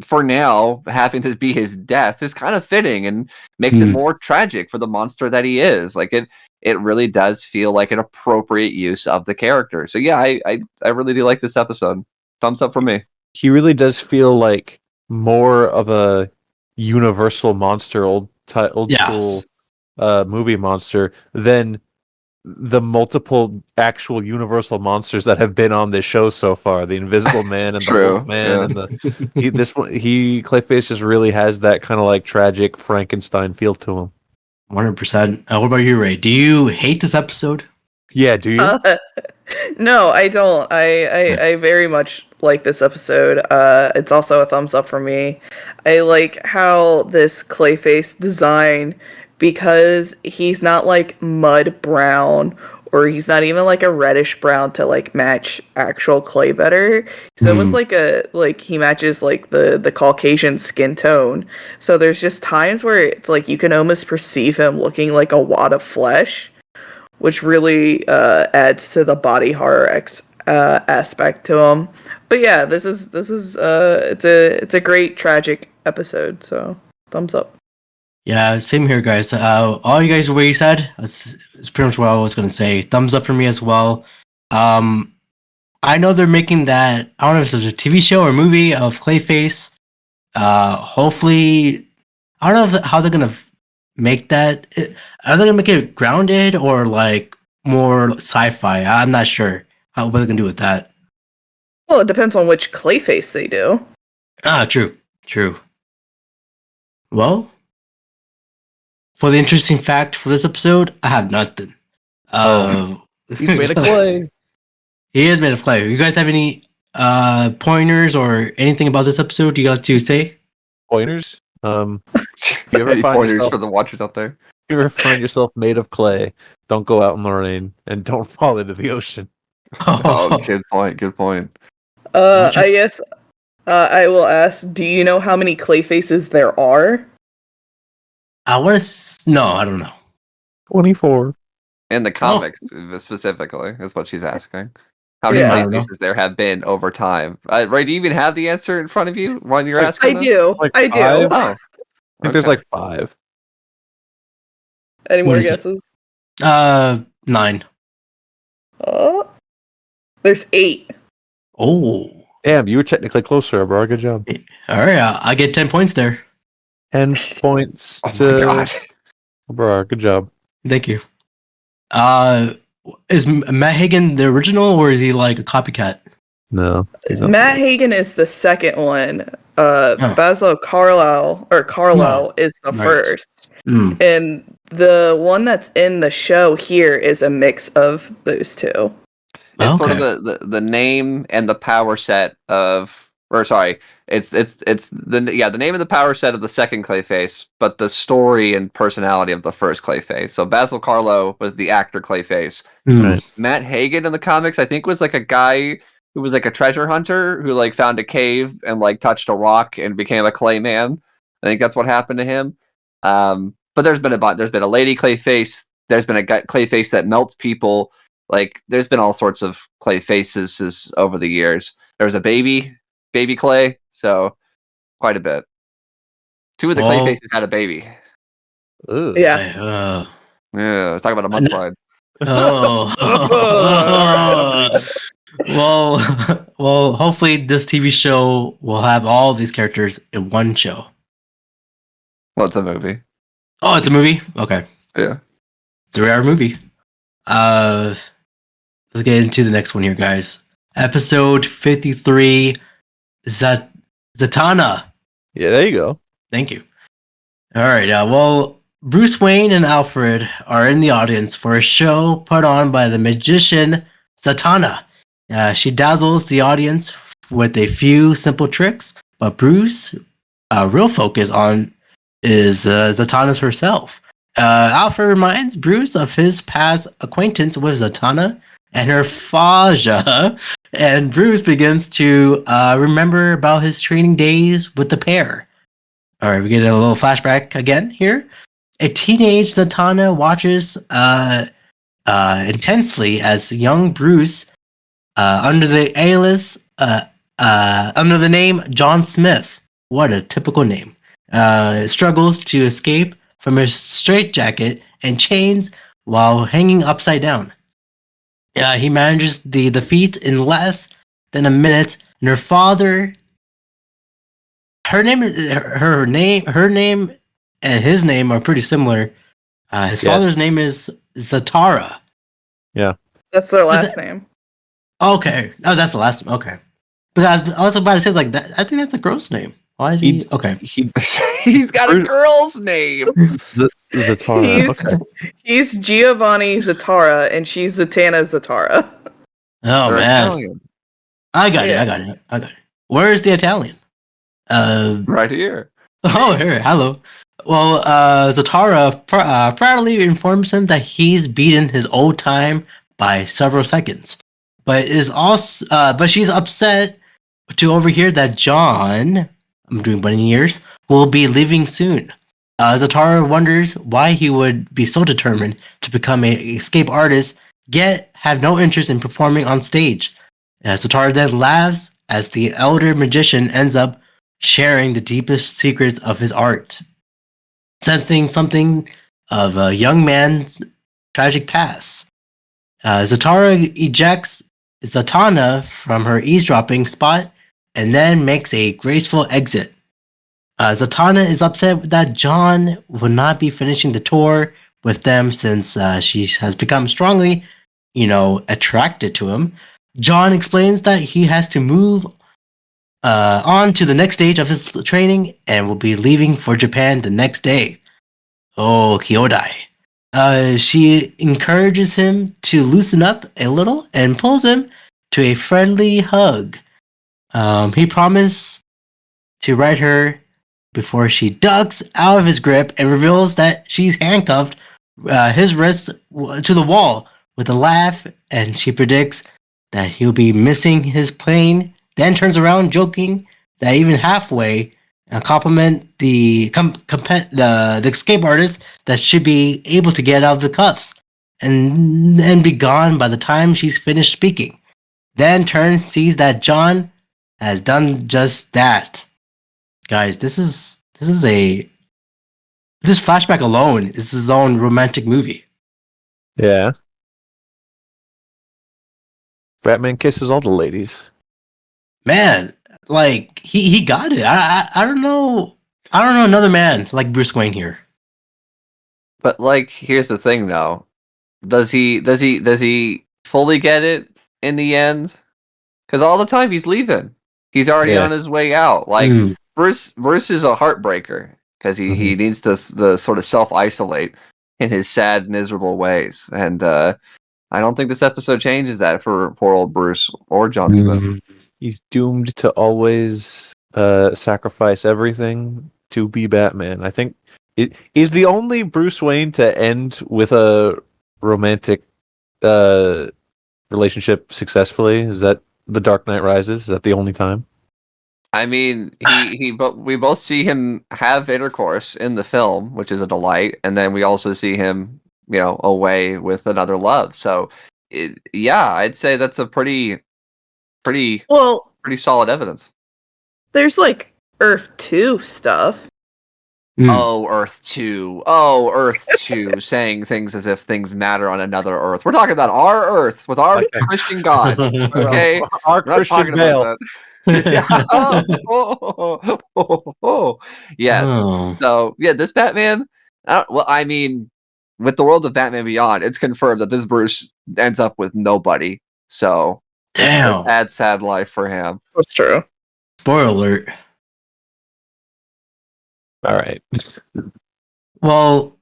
for now, having this be his death is kind of fitting and makes it more tragic for the monster that he is. Like it really does feel like an appropriate use of the character. So yeah, I really do like this episode. Thumbs up for me. He really does feel like more of a universal monster, old school movie monster than the multiple actual universal monsters that have been on this show so far. The Invisible Man and the Wolfman and Clayface just really has that kind of like tragic Frankenstein feel to him. 100%. What about you, Ray? Do you hate this episode? Yeah, do you? No, I don't. I very much like this episode. It's also a thumbs up for me. I like how this Clayface design, because he's not like mud brown or he's not even like a reddish brown to like match actual clay better. He's almost like he matches like the Caucasian skin tone. So there's just times where it's like you can almost perceive him looking like a wad of flesh, which really adds to the body horror aspect to him. But yeah, this is it's a great tragic episode. So thumbs up. Yeah, same here, guys. All you guys, what you said, it's pretty much what I was going to say. Thumbs up for me as well. I know they're making that, I don't know if it's a TV show or movie of Clayface. Hopefully, I don't know how they're going to make that. Are they going to make it grounded or like more sci-fi? I'm not sure what they're going to do with that. Well, it depends on which Clayface they do. True. Well, for the interesting fact for this episode, I have nothing. He's made of clay. He is made of clay. You guys have any pointers or anything about this episode you got to say? Pointers? You ever Any find pointers yourself, for the watchers out there? you ever find yourself made of clay? Don't go out in the rain and don't fall into the ocean. Oh, good point. I guess I will ask, do you know how many Clayfaces there are? No, I don't know. 24. In the comics, specifically, is what she's asking. How many Clayfaces there have been over time? Ray, do you even have the answer in front of you when you're asking? I do. Like I do. five? Oh, I think there's like 5. Any more What is it? guesses? 9. There's 8. Oh. Damn, you were technically closer, bro. Good job. All right, I get 10 points there. 10 points oh my to God. Abrar, good job. Thank you. Is Matt Hagen the original, or is he like a copycat? No, he's not. Matt Hagen is the second one. Oh. Basil Carlo is the Right. first. Mm. And the one that's in the show here is a mix of those two. It's sort of Okay. the name and the power set of, or sorry, it's the name and the power set of the second Clayface, but the story and personality of the first Clayface. So Basil Carlo was the actor Clayface. Mm. Right. Matt Hagen in the comics, I think, was like a guy who was like a treasure hunter who like found a cave and like touched a rock and became a clay man. I think that's what happened to him. But there's been a lady Clayface. There's been a Clayface that melts people. Like there's been all sorts of clay faces over the years. There was a baby clay, so quite a bit. Two of the clay faces had a baby. Ugh. Yeah. Yeah, talk about a mudslide. Oh. well, hopefully this TV show will have all these characters in one show. Well, it's a movie. Oh, it's a movie? Okay. Yeah. It's a rare movie. Let's get into the next one here, guys. Episode 53, Zatanna. Yeah, there you go. Thank you. All right. Well, Bruce Wayne and Alfred are in the audience for a show put on by the magician Zatanna. She dazzles the audience with a few simple tricks, but Bruce, real focus on is Zatanna's herself. Alfred reminds Bruce of his past acquaintance with Zatanna and her Faja, and Bruce begins to remember about his training days with the pair. All right, we get a little flashback again here. A teenage Zatanna watches intensely as young Bruce, under the alias, under the name John Smith, what a typical name, struggles to escape from his straitjacket and chains while hanging upside down. He manages the defeat in less than a minute, and her father, her name, and his name are pretty similar. His father's name is Zatanna. That's their last name. Okay, oh, that's the last name. Okay, but I was about to say like that. I think that's a girl's name. Why is he? Okay, He's got a girl's name. Zatanna. Okay. He's Giovanni Zatara, and she's Zatanna Zatara. oh They're man, Italian. I got Yeah. it. Where is the Italian? Right here. Oh, here, hello. Well, Zatara proudly informs him that he's beaten his old time by several seconds, but she's upset to overhear that John, I'm doing bunny ears, will be leaving soon. Zatara wonders why he would be so determined to become an escape artist, yet have no interest in performing on stage. Zatara then laughs as the elder magician ends up sharing the deepest secrets of his art. Sensing something of a young man's tragic past, Zatara ejects Zatanna from her eavesdropping spot and then makes a graceful exit. Zatanna is upset that John will not be finishing the tour with them since she has become strongly, attracted to him. John explains that he has to move on to the next stage of his training and will be leaving for Japan the next day. Oh, Kyodai. She encourages him to loosen up a little and pulls him to a friendly hug. He promised to write her before she ducks out of his grip and reveals that she's handcuffed his wrists to the wall with a laugh, and she predicts that he'll be missing his plane, then turns around joking that even halfway compliment the escape artist that should be able to get out of the cuffs and be gone by the time she's finished speaking. Then turns, sees that John has done just that. Guys, this flashback alone is his own romantic movie. Yeah. Batman kisses all the ladies. Man, like he got it. I don't know another man like Bruce Wayne here. But like, here's the thing, though. Does he fully get it in the end? Because all the time he's leaving. He's already on his way out. Like Bruce is a heartbreaker because he needs to the sort of self isolate in his sad, miserable ways. And I don't think this episode changes that for poor old Bruce or John Smith. He's doomed to always sacrifice everything to be Batman. I think it is the only Bruce Wayne to end with a romantic relationship successfully. Is that The Dark Knight Rises? Is that the only time? I mean, but we both see him have intercourse in the film, which is a delight, and then we also see him, away with another love. So, I'd say that's a pretty solid evidence. There's like Earth 2 stuff. Oh, Earth 2. Oh, Earth 2, saying things as if things matter on another Earth. We're talking about our Earth with our Christian God. Okay, our Christian Bale. Yeah. Yes. Oh. So this Batman. I mean, with the world of Batman Beyond, it's confirmed that this Bruce ends up with nobody. So Damn. It's a sad life for him. That's true. Spoiler alert. All right. Well,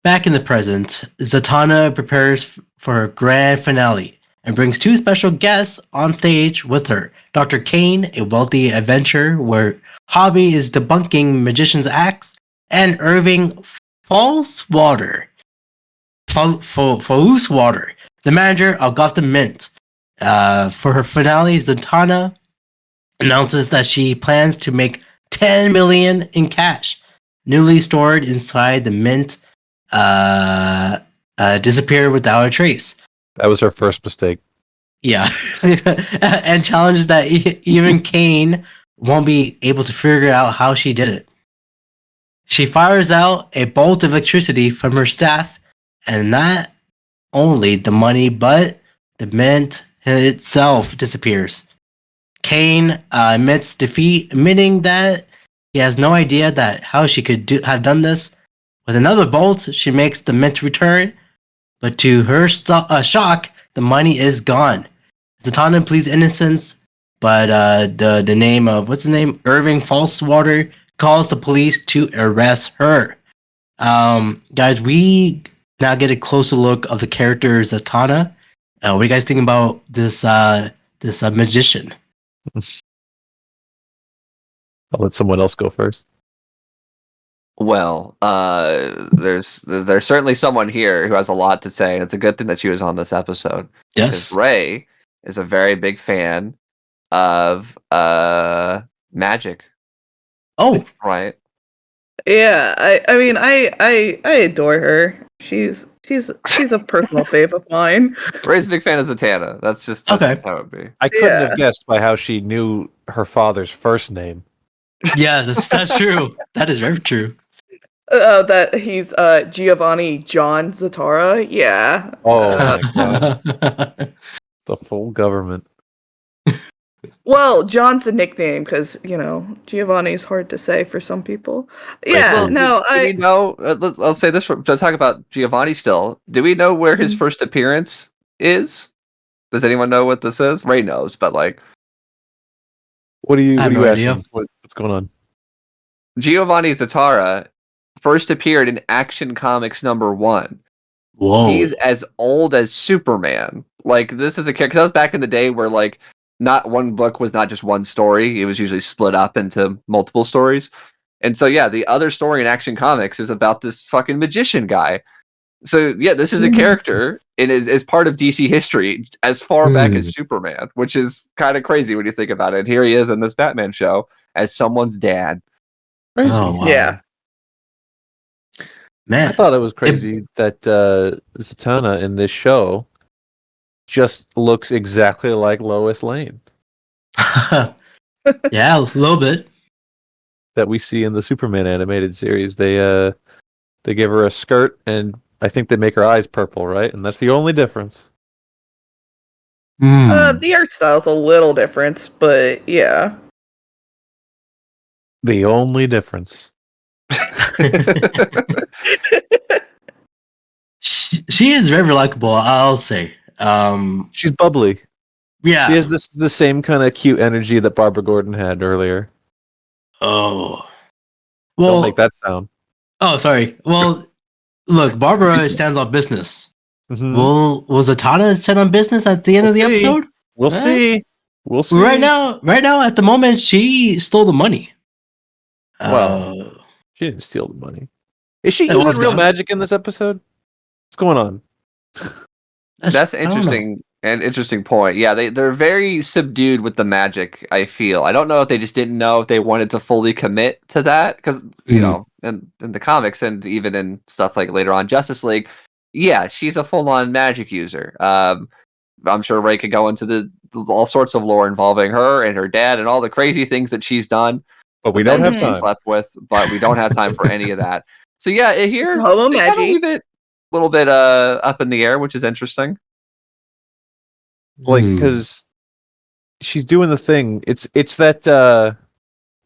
back in the present, Zatanna prepares for her grand finale and brings two special guests on stage with her. Dr. Kane, a wealthy adventurer where hobby is debunking magicians' acts, and Irving Falsewater, the manager of Gotham Mint. For her finale, Zatanna announces that she plans to make 10 million in cash, newly stored inside the mint, disappear without a trace. That was her first mistake. Yeah, and challenges that even Kane won't be able to figure out how she did it. She fires out a bolt of electricity from her staff, and not only the money, but the mint itself disappears. Kane admits defeat, admitting that he has no idea that how she could have done this. With another bolt, she makes the mint return, but to her shock, the money is gone. Zatanna pleads innocence, but the name of Irving Falsewater calls the police to arrest her. Guys, we now get a closer look of the character Zatanna. What do you guys think about this magician? I'll let someone else go first. Well, there's certainly someone here who has a lot to say, and it's a good thing that she was on this episode. Yes, Ray is a very big fan of magic. Oh, right. Yeah, I mean, I adore her. She's a personal fave of mine. Ray's a big fan of Zatanna. That's okay. how it would be. I couldn't have guessed by how she knew her father's first name. Yeah, that's true. That is very true. That he's Giovanni John Zatara. Yeah. Oh my god. The full government. Well, John's a nickname because Giovanni's hard to say for some people. Yeah, do we know? I'll say this: to talk about Giovanni still. Do we know where his first appearance is? Does anyone know what this is? Ray knows, but like, what are you asking? Idea. What's going on? Giovanni Zatara first appeared in Action Comics #1. Whoa. He's as old as Superman. Like, this is a character. That was back in the day where like not one book was not just one story. It was usually split up into multiple stories. And so the other story in Action Comics is about this fucking magician guy. So this is a character and is part of DC history as far back as Superman, which is kind of crazy when you think about it. Here he is in this Batman show as someone's dad. Crazy. Oh, wow. Yeah. Man, I thought it was crazy that Zatanna in this show just looks exactly like Lois Lane yeah, a little bit. that we see in the Superman animated series. They give her a skirt, and I think they make her eyes purple, right? And that's the only difference. The art style's a little different, but yeah. The only difference. She is very likable, I'll say. She's bubbly. Yeah. She has the same kind of cute energy that Barbara Gordon had earlier. Oh. Don't Well. make that sound. Oh, sorry. Well, look, Barbara stands on business. Mhm. Will Zatanna stand on business at the end We'll of the see. episode? We'll Huh? see. We'll see. Right now, at the moment, she stole the money. Well, she didn't steal the money. Is she It was using real gone. magic in this episode? What's going on? That's I don't know. interesting point. Yeah, they're very subdued with the magic, I feel. I don't know if they just didn't know if they wanted to fully commit to that, because you Mhm. know, in the comics and even in stuff like later on Justice League, yeah, she's a full-on magic user. I'm sure Ray could go into all sorts of lore involving her and her dad and all the crazy things that she's done. But we the don't men have that she time. slept with, but we don't have time for any of that. So yeah, here Homo they kind of magi. leave it a little bit up in the air, which is interesting. Like, Hmm. because she's doing the thing. It's that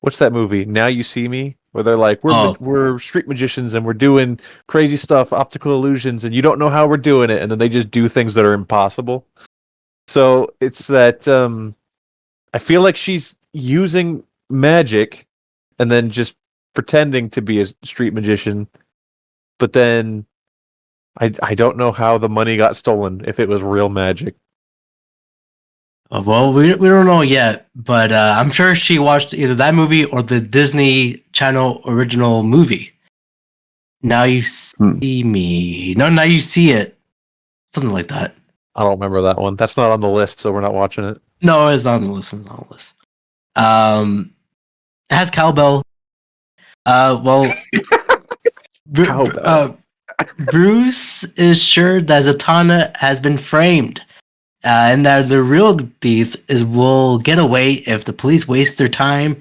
what's that movie? Now You See Me, where they're like, we're street magicians and we're doing crazy stuff, optical illusions, and you don't know how we're doing it, and then they just do things that are impossible. So it's that I feel like she's using magic and then just pretending to be a street magician, but then I don't know how the money got stolen if it was real magic. Well, we don't know yet, but I'm sure she watched either that movie or the Disney Channel original movie. Now you see me. No, now you see it. Something like that. I don't remember that one. That's not on the list, so we're not watching it. No, it's not on the list. It's not on the list. It has cowbell. Well, Cowbell. Bruce is sure that Zatanna has been framed, and that the real thief will get away if the police waste their time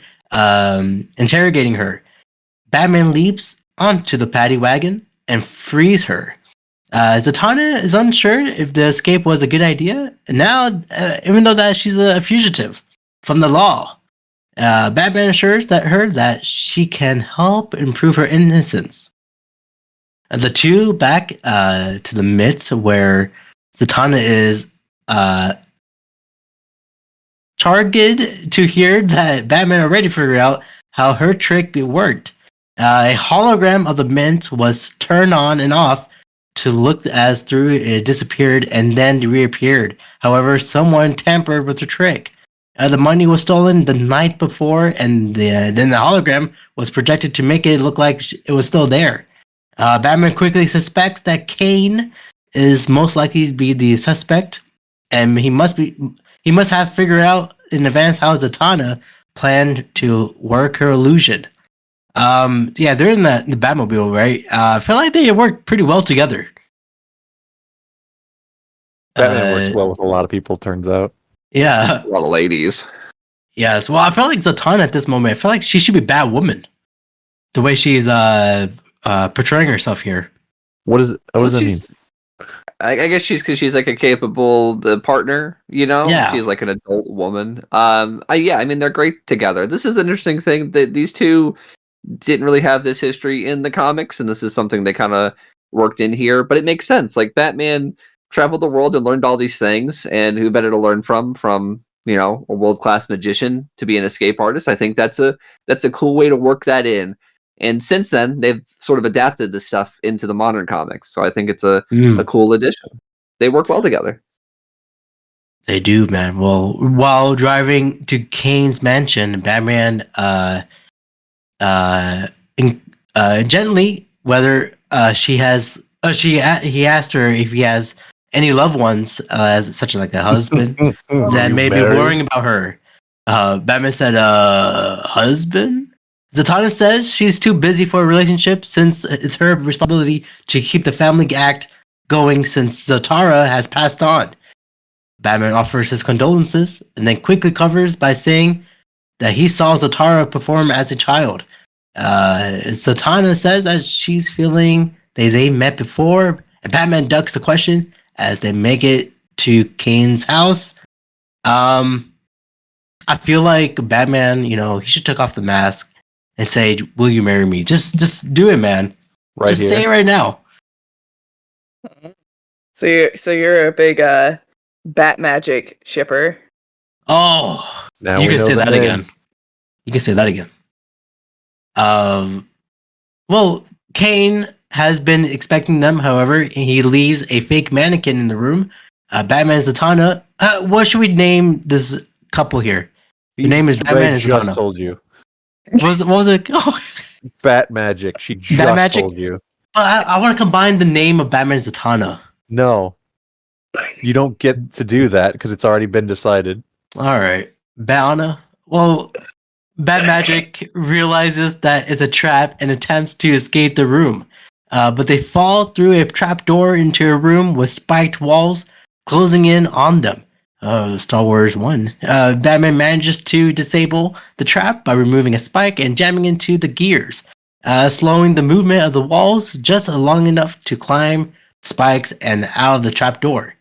interrogating her. Batman leaps onto the paddy wagon and frees her. Zatanna is unsure if the escape was a good idea. Now, even though that she's a fugitive from the law, Batman assures her that she can help improve her innocence. The two back to the midst where Zatanna is targeted to hear that Batman already figured out how her trick worked. A hologram of the mint was turned on and off to look as through it disappeared and then reappeared. However, someone tampered with the trick. The money was stolen the night before, and then the hologram was projected to make it look like it was still there. Batman quickly suspects that Kane is most likely to be the suspect, and he must have figured out in advance how Zatanna planned to work her illusion. Yeah, they're in the Batmobile, right? I feel like they work pretty well together. Batman works well with a lot of people, turns out. Yeah. A lot of ladies. Yes. Well, I feel like Zatanna at this moment, I feel like she should be Batwoman. The way she's portraying herself here. What does that mean? I guess she's like a capable partner, you know? Yeah. She's like an adult woman. I mean, they're great together. This is an interesting thing that these two didn't really have this history in the comics, and this is something they kind of worked in here, but it makes sense. Like, Batman traveled the world and learned all these things, and who better to learn from, you know, a world-class magician to be an escape artist? I think that's a cool way to work that in. And since then, they've sort of adapted this stuff into the modern comics. So I think it's a cool addition. They work well together. They do, man. Well, while driving to Kane's mansion, Batman gently whether he asked her if he has any loved ones, as such like a husband that may be worrying about her. Batman said, husband? Zatanna says she's too busy for a relationship since it's her responsibility to keep the family act going since Zatara has passed on. Batman offers his condolences and then quickly covers by saying that he saw Zatara perform as a child. Zatanna says that she's feeling they met before, and Batman ducks the question as they make it to Kane's house. I feel like Batman, you know, he should take off the mask and say, "Will you marry me?" Just do it, man. Right just here. say it right now. you're a big Bat Magic shipper. Oh, Now you we can know say the that name. again. You can say that again. Well, Kane has been expecting them. However, he leaves a fake mannequin in the room. Batman and Zatanna. What should we name this couple here? The name is Ray Batman and just Zatanna. told you. What was it? Oh, Bat Magic. She just Bat Magic? told you. I want to combine the name of Batman and Zatanna. No. You don't get to do that because it's already been decided. All right, Batana. Well, Bat Magic realizes that it's a trap and attempts to escape the room. But they fall through a trap door into a room with spiked walls closing in on them. Star Wars 1. Batman manages to disable the trap by removing a spike and jamming into the gears, slowing the movement of the walls just long enough to climb spikes and out of the trap door.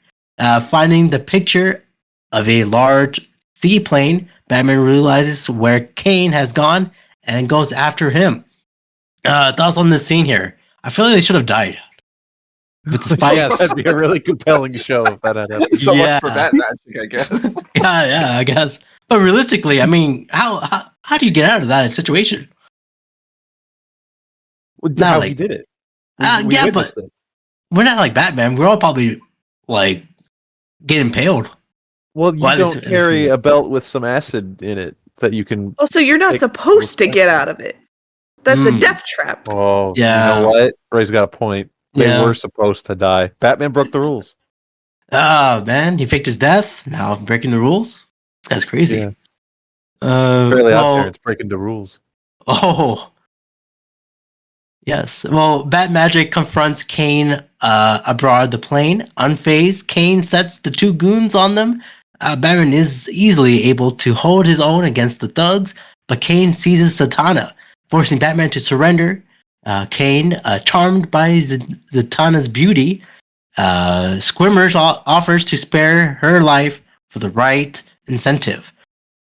Finding the picture of a large seaplane, Batman realizes where Kane has gone and goes after him. Thoughts on this scene here? I feel like they should have died with the spikes. Yes, that'd be a really compelling show if that had happened. So Yeah. much for Bat Magic, I guess. yeah, I guess. But realistically, I mean, how do you get out of that situation? Not How like- he did it. Yeah, but witnessed it. we're not like Batman. We're all probably like getting impaled. Well, you Why does don't it- carry a belt with some acid in it that you can. Also, you're not Take supposed to get out of it. That's a Mm. death trap. Oh, Yeah. You know what? Ray's got a point. They Yeah. were supposed to die. Batman broke the rules. Oh man, he faked his death. Now breaking the rules. This guy's crazy. Yeah. Barely out well, there. It's breaking the rules. Oh. Yes. Well, Bat Magic confronts Kane aboard the plane. Unfazed, Kane sets the two goons on them. Batman is easily able to hold his own against the thugs, but Kane seizes Zatanna, forcing Batman to surrender. Kane, charmed by Zatanna's beauty, Squimmers offers to spare her life for the right incentive,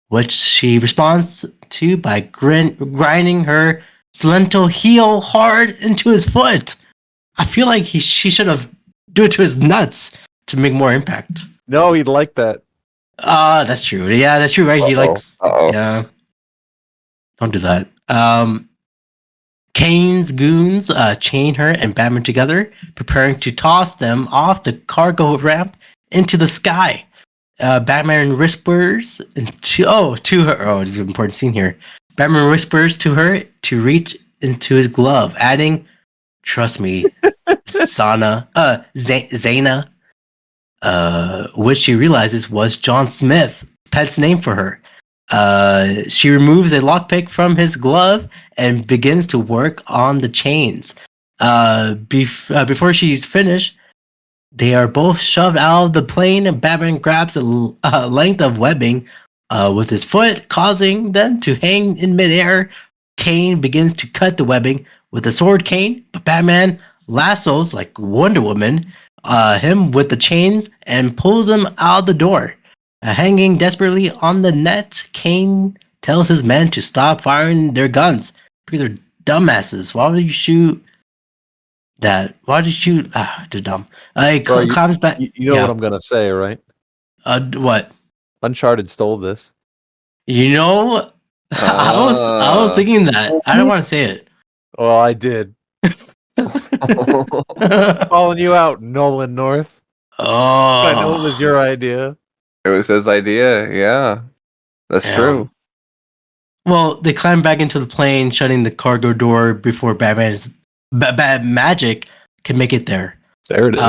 which she responds to by grinding her Slento heel hard into his foot. I feel like she should have do it to his nuts to make more impact. No, he'd like that. That's true. Yeah, that's true, right? He likes Uh-oh. yeah. Don't do that. Kane's goons chain her and Batman together, preparing to toss them off the cargo ramp into the sky. Batman whispers to her. Oh, this is an important scene here. Batman whispers to her to reach into his glove, adding, "Trust me, Zana, which she realizes was John Smith's pet's name for her. She removes a lockpick from his glove and begins to work on the chains. Before she's finished, they are both shoved out of the plane, and Batman grabs a length of webbing with his foot, causing them to hang in midair. Kane begins to cut the webbing with a sword cane, but Batman lassos, like Wonder Woman, him with the chains and pulls him out the door. Hanging desperately on the net, Kane tells his men to stop firing their guns because they're dumbasses. Why would you shoot that? Why did you shoot? They're dumb. He Bro, comes back. You know Yeah. what I'm gonna say, right? What? Uncharted stole this. You know, I was thinking that. I don't want to say it. Well, I did. Calling you out, Nolan North. Oh, I know it was your idea. It was his idea. Yeah, that's Yeah. true. Well, they climb back into the plane, shutting the cargo door before Batman's bad magic can make it there. There it is.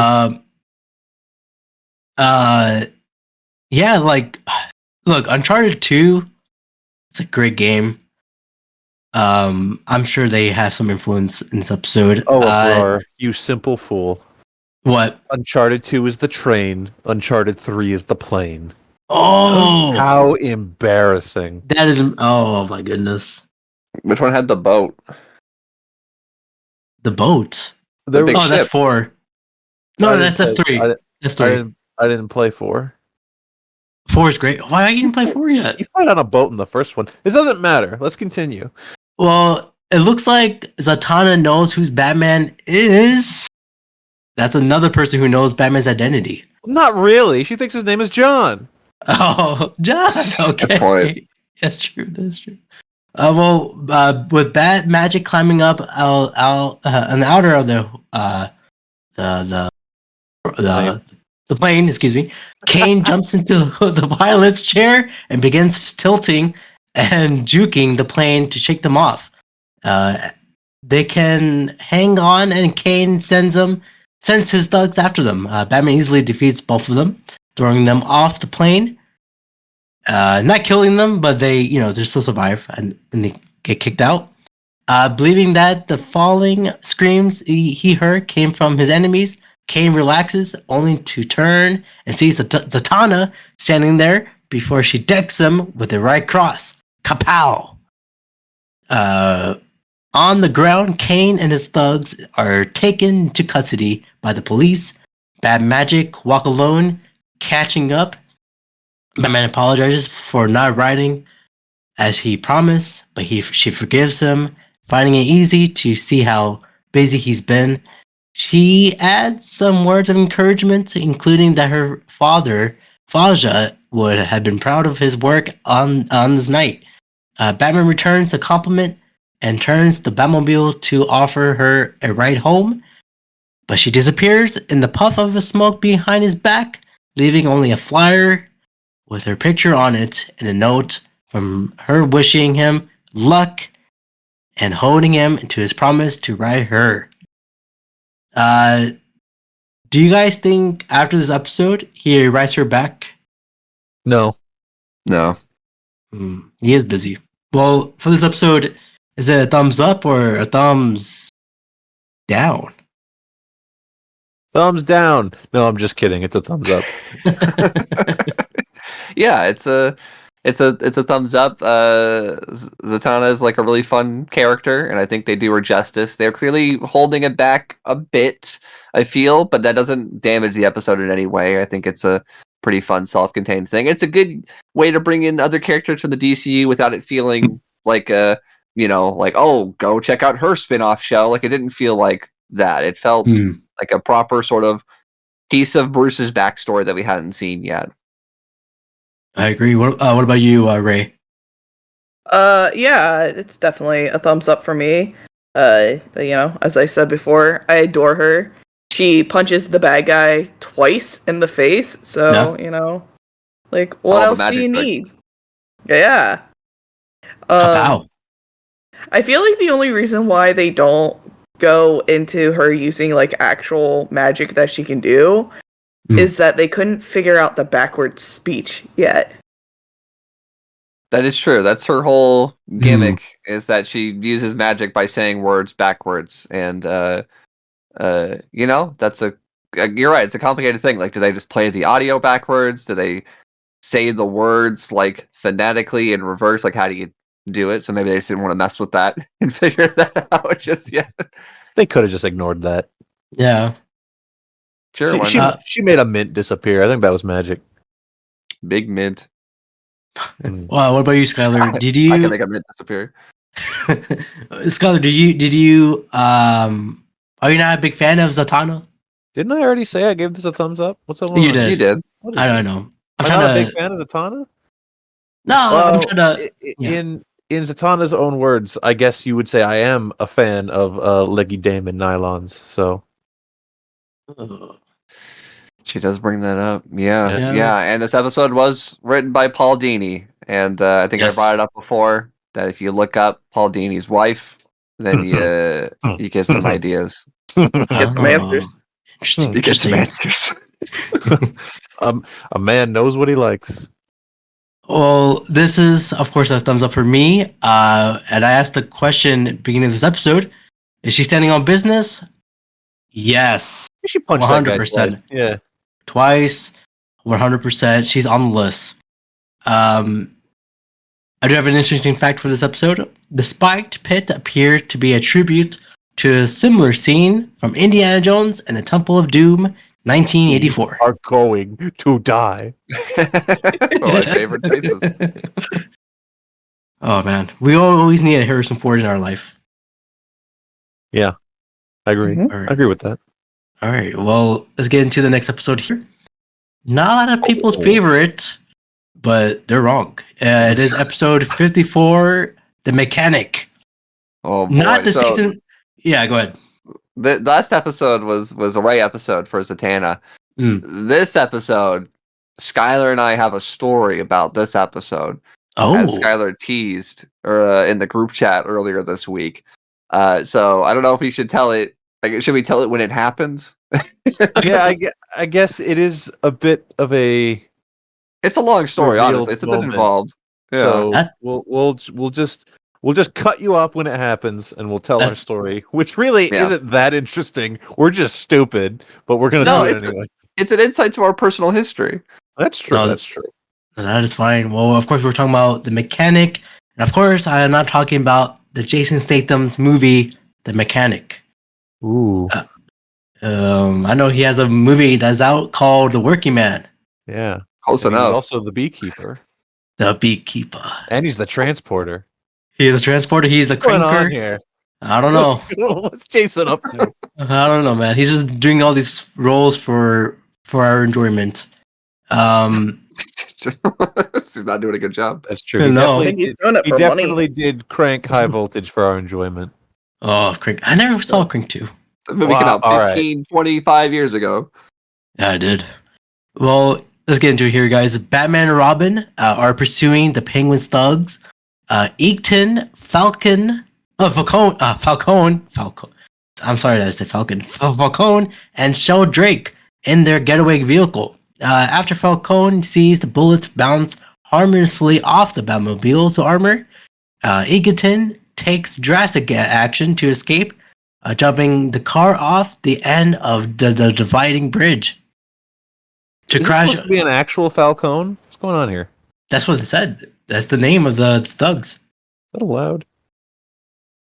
Yeah, like, look, Uncharted 2, it's a great game. I'm sure they have some influence in this episode. Abrar, you simple fool. What? Uncharted 2 is the train. Uncharted 3 is the plane. Oh, How embarrassing. that is. Oh my goodness, Which one had the boat? the boat. There big Oh, was- that's ship. 4. No, I that's didn't play- 3. I, That's I 3. didn't, I didn't play 4. 4 is great. Why you didn't play 4 yet? You fight on a boat in the first one. This doesn't matter. Let's continue. Well, it looks like Zatanna knows who's Batman is. That's another person who knows Batman's identity. Not really. She thinks his name is John. Oh, John. Good Okay, point. that's true. That's true. With bat magic climbing up on the outer of the the plane, excuse me, Kane jumps into the pilot's chair and begins tilting and juking the plane to shake them off. They can hang on, and Kane sends his thugs after them. Batman easily defeats both of them, throwing them off the plane. Not killing them, but they still survive and they get kicked out. Believing that the falling screams he heard came from his enemies, Kane relaxes, only to turn and sees Zatanna standing there before she decks him with a right cross. Kapow! On the ground, Kane and his thugs are taken into custody by the police. Bad Magic walk alone, catching up. Batman apologizes for not riding as he promised, but she forgives him, finding it easy to see how busy he's been. She adds some words of encouragement, including that her father, Faja, would have been proud of his work on this night. Batman returns the compliment and turns the Batmobile to offer her a ride home, but she disappears in the puff of smoke behind his back, leaving only a flyer with her picture on it and a note from her wishing him luck and holding him to his promise to ride her. Do you guys think after this episode he rides her back? No. No. He is busy. Well, for this episode, is it a thumbs up or a thumbs down? Thumbs down. No, I'm just kidding. It's a thumbs up. Yeah, it's a thumbs up. Zatanna is like a really fun character, and I think they do her justice. They're clearly holding it back a bit, I feel, but that doesn't damage the episode in any way. I think it's a pretty fun, self-contained thing. It's a good way to bring in other characters from the DCU without it feeling like like, oh, go check out her spin-off show. Like, it didn't feel like that. It felt like a proper sort of piece of Bruce's backstory that we hadn't seen yet. I agree. What about you, Ray? Yeah, it's definitely a thumbs up for me. As I said before, I adore her. She punches the bad guy twice in the face, so like, what All else the do you magic need? Yeah. Kapow. I feel like the only reason why they don't go into her using like actual magic that she can do is that they couldn't figure out the backwards speech yet. That is true. That's her whole gimmick, is that she uses magic by saying words backwards. And, that's you're right. It's a complicated thing. Like, do they just play the audio backwards? Do they say the words like phonetically in reverse? Like, how do you do it? So maybe they just didn't want to mess with that and figure that out just yet. They could have just ignored that. Yeah. Sure, why not? She made a mint disappear. I think that was magic. Big mint. Well, what about you, Skyler? Did you? I can make a mint disappear. Skyler, did you? Are you not a big fan of Zatanna? Didn't I already say I gave this a thumbs up? What's up? You did. You did. I don't know. I'm not a big fan of Zatanna. No, Well, I'm trying to. in Zatanna's own words, I guess you would say I am a fan of leggy Damon nylons. So she does bring that up. Yeah. And this episode was written by Paul Dini, and I think I brought it up before that if you look up Paul Dini's wife, then you get some ideas. You get some answers. Interesting. You get some answers. A man knows what he likes. Well, this is, of course, a thumbs up for me. And I asked the question at the beginning of this episode: is she standing on business? Yes. She punched 100%. That guy twice. Yeah. Twice, 100%. She's on the list. I do have an interesting fact for this episode. The spiked pit appeared to be a tribute to a similar scene from Indiana Jones and the Temple of Doom, 1984. Are going to die. One of my favorite places. Oh man, we always need a Harrison Ford in our life. Yeah, I agree. Mm-hmm. I agree with that. All right. Well, let's get into the next episode here. Not a lot of people's favorite, but they're wrong. It is episode 54, The Mechanic. Oh boy! Not the So season. Yeah, go ahead. the last episode was a right episode for Zatanna. This episode, Skyler and I have a story about this episode. As Oh, Skyler teased in the group chat earlier this week. So I don't know if we should tell it. Like, should we tell it when it happens? Yeah, I guess it is a bit of a It's a long story, revealed honestly. It's a bit moment. involved. Yeah. So That- we'll just cut you off when it happens, and we'll tell our That's- story, which really Yeah. isn't that interesting. We're just stupid, but we're gonna No, do it it's- anyway. It's an insight to our personal history. That's true. No, That's true. that is fine. Well, of course, we're talking about The Mechanic. And of course, I am not talking about the Jason Statham's movie, The Mechanic. Ooh, I know he has a movie that's out called The Working Man, yeah. Close And he's enough. also the beekeeper, The Beekeeper. and he's the transporter. He is the transporter. He's the What's going on cranker. here? I don't know. What's Jason up to? I don't know, man. He's just doing all these roles for our enjoyment. He's not doing a good job. That's true. He No. I definitely think he's did, doing it he for money. definitely did crank high voltage for our enjoyment. Oh, Crank. I never saw Crank 2. The movie came Wow, out all right. 15, 25 years ago. Yeah, I did. Well, let's get into it here, guys. Batman and Robin are pursuing the Penguin's thugs. Falcone. I'm sorry that I said Falcon. Falcone and Sheldrake in their getaway vehicle. After Falcone sees the bullets bounce harmlessly off the Batmobile's armor, Egerton takes drastic action to escape, jumping the car off the end of the dividing bridge. To Is this crash. supposed to be an actual Falcone? What's going on here? That's what it said. That's the name of the thugs. Is that allowed?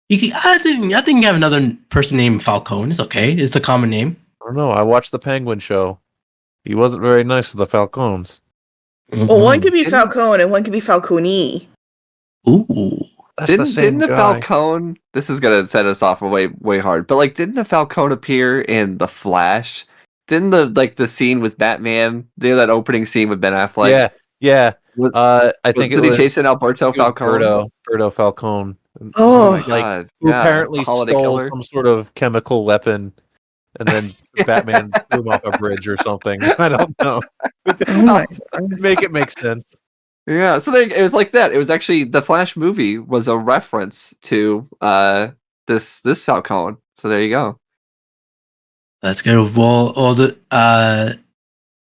I think you have another person named Falcone. It's okay. It's a common name. I don't know. I watched the Penguin show. He wasn't very nice to the Falcones. Well, one could be Falcone and one could be Falcone. Ooh. That's the same didn't the guy. Falcone? This is gonna set us off way hard. But like, didn't the Falcone appear in The Flash? Didn't the scene with Batman? That opening scene with Ben Affleck? Yeah. Was- I think it Did he was, chasing Alberto it was Falcone? Berto Falcone. Oh, my like, god! Who Yeah, apparently a holiday stole killer. some sort of chemical weapon, and then Batman threw him off a bridge or something. I don't know. oh my Make it make sense. Yeah, so it was like that. It was actually the Flash movie was a reference to this Falcone. So there you go. That's good. Well,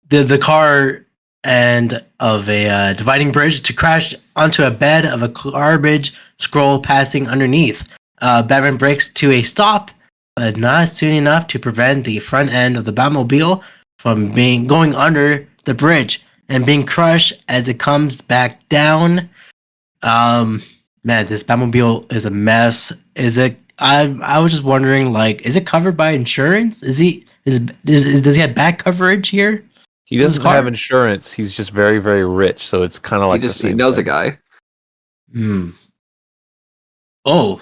the car and of a dividing bridge to crash onto a bed of a garbage scroll passing underneath. Batman brakes to a stop, but not soon enough to prevent the front end of the Batmobile from going under the bridge and being crushed as it comes back down. Man, this Batmobile is a mess. Is it? I was just wondering, like, is it covered by insurance? Does he have back coverage here? He His doesn't car. have insurance. He's just very, very rich, so it's kind of like he the same knows thing. a guy. Hmm. Oh,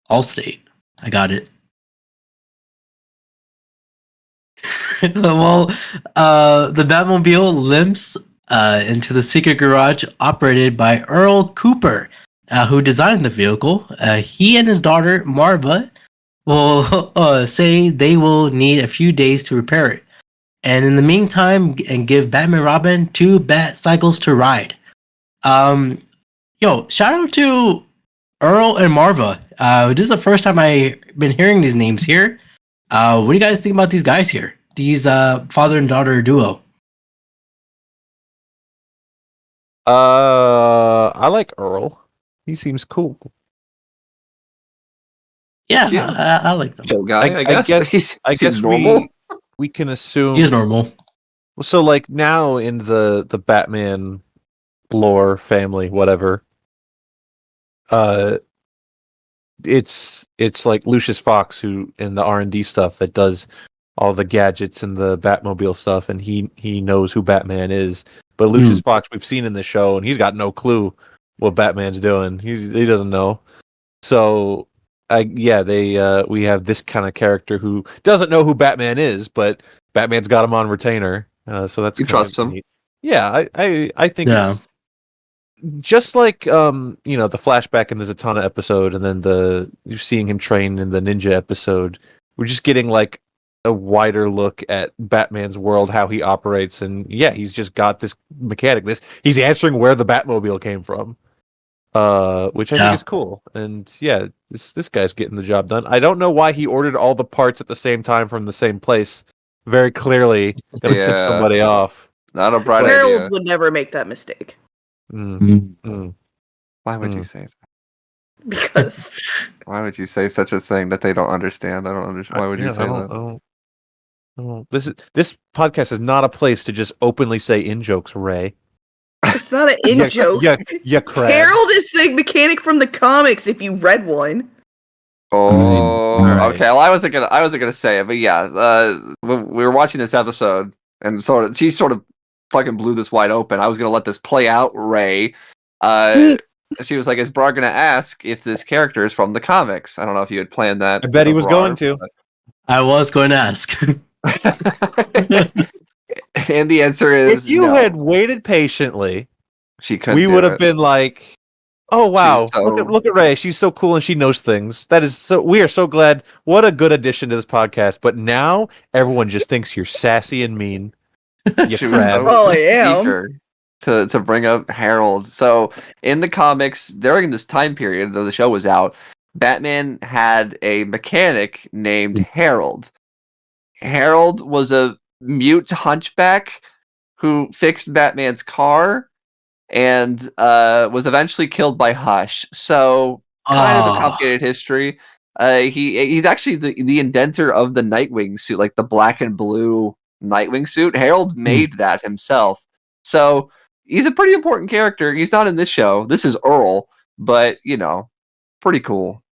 Allstate. I got it. Well, the Batmobile limps into the secret garage operated by Earl Cooper, who designed the vehicle. He and his daughter, Marva, will say they will need a few days to repair it. And in the meantime, and give Batman and Robin 2 bat cycles to ride. Yo, shout out to Earl and Marva. This is the first time I've been hearing these names here. What do you guys think about these guys here? These father and daughter duo. I like Earl. He seems cool. Yeah, Yeah. I like them. Chill guy, I guess. I guess Seems normal. we can assume. He is normal. So like now in the Batman lore family, whatever. It's like Lucius Fox who in the R&D stuff that does all the gadgets and the Batmobile stuff, and he knows who Batman is. But Lucius Fox we've seen in the show, and he's got no clue what Batman's doing. He doesn't know. So we have this kind of character who doesn't know who Batman is, but Batman's got him on retainer. So that's You kind of trust him. neat. Yeah, I think Yeah. it's just like the flashback in the Zatanna episode, and then you're seeing him train in the ninja episode. We're just getting like a wider look at Batman's world, how he operates, and yeah, he's just got this mechanic. He's answering where the Batmobile came from, which I think is cool. And yeah, this guy's getting the job done. I don't know why he ordered all the parts at the same time from the same place. Very clearly, gonna tip somebody off. Not a bright Harold idea. would never make that mistake Why would you say that? because Why would you say such a thing that they don't understand? I don't understand. Why would you say that? I don't. This podcast is not a place to just openly say in jokes, Ray. it's not an in joke. Yeah, crap. Harold is the mechanic from the comics. If you read one, Oh, Alright. okay. Well, I wasn't gonna say it, but yeah, when we were watching this episode, and she sort of fucking blew this wide open. I was gonna let this play out, Ray. She was like, "Is Brar gonna ask if this character is from the comics?" I don't know if you had planned that. I bet he was going to. I was going to ask. And the answer is If you no. had waited patiently, She couldn't. we do would have it. been like, "Oh wow, so- look at Ray. She's so cool and she knows things." That is so. We are so glad. What a good addition to this podcast. But now everyone just thinks you're sassy and mean. You She was crab. so Well, I am. eager to bring up Harold. So in the comics, during this time period, though the show was out, Batman had a mechanic named Harold. Harold was a mute hunchback who fixed Batman's car and was eventually killed by Hush. So kind of a complicated history. He's actually the inventor of the Nightwing suit, like the black and blue Nightwing suit. Harold made that himself. So he's a pretty important character. He's not in this show. This is Earl, but pretty cool.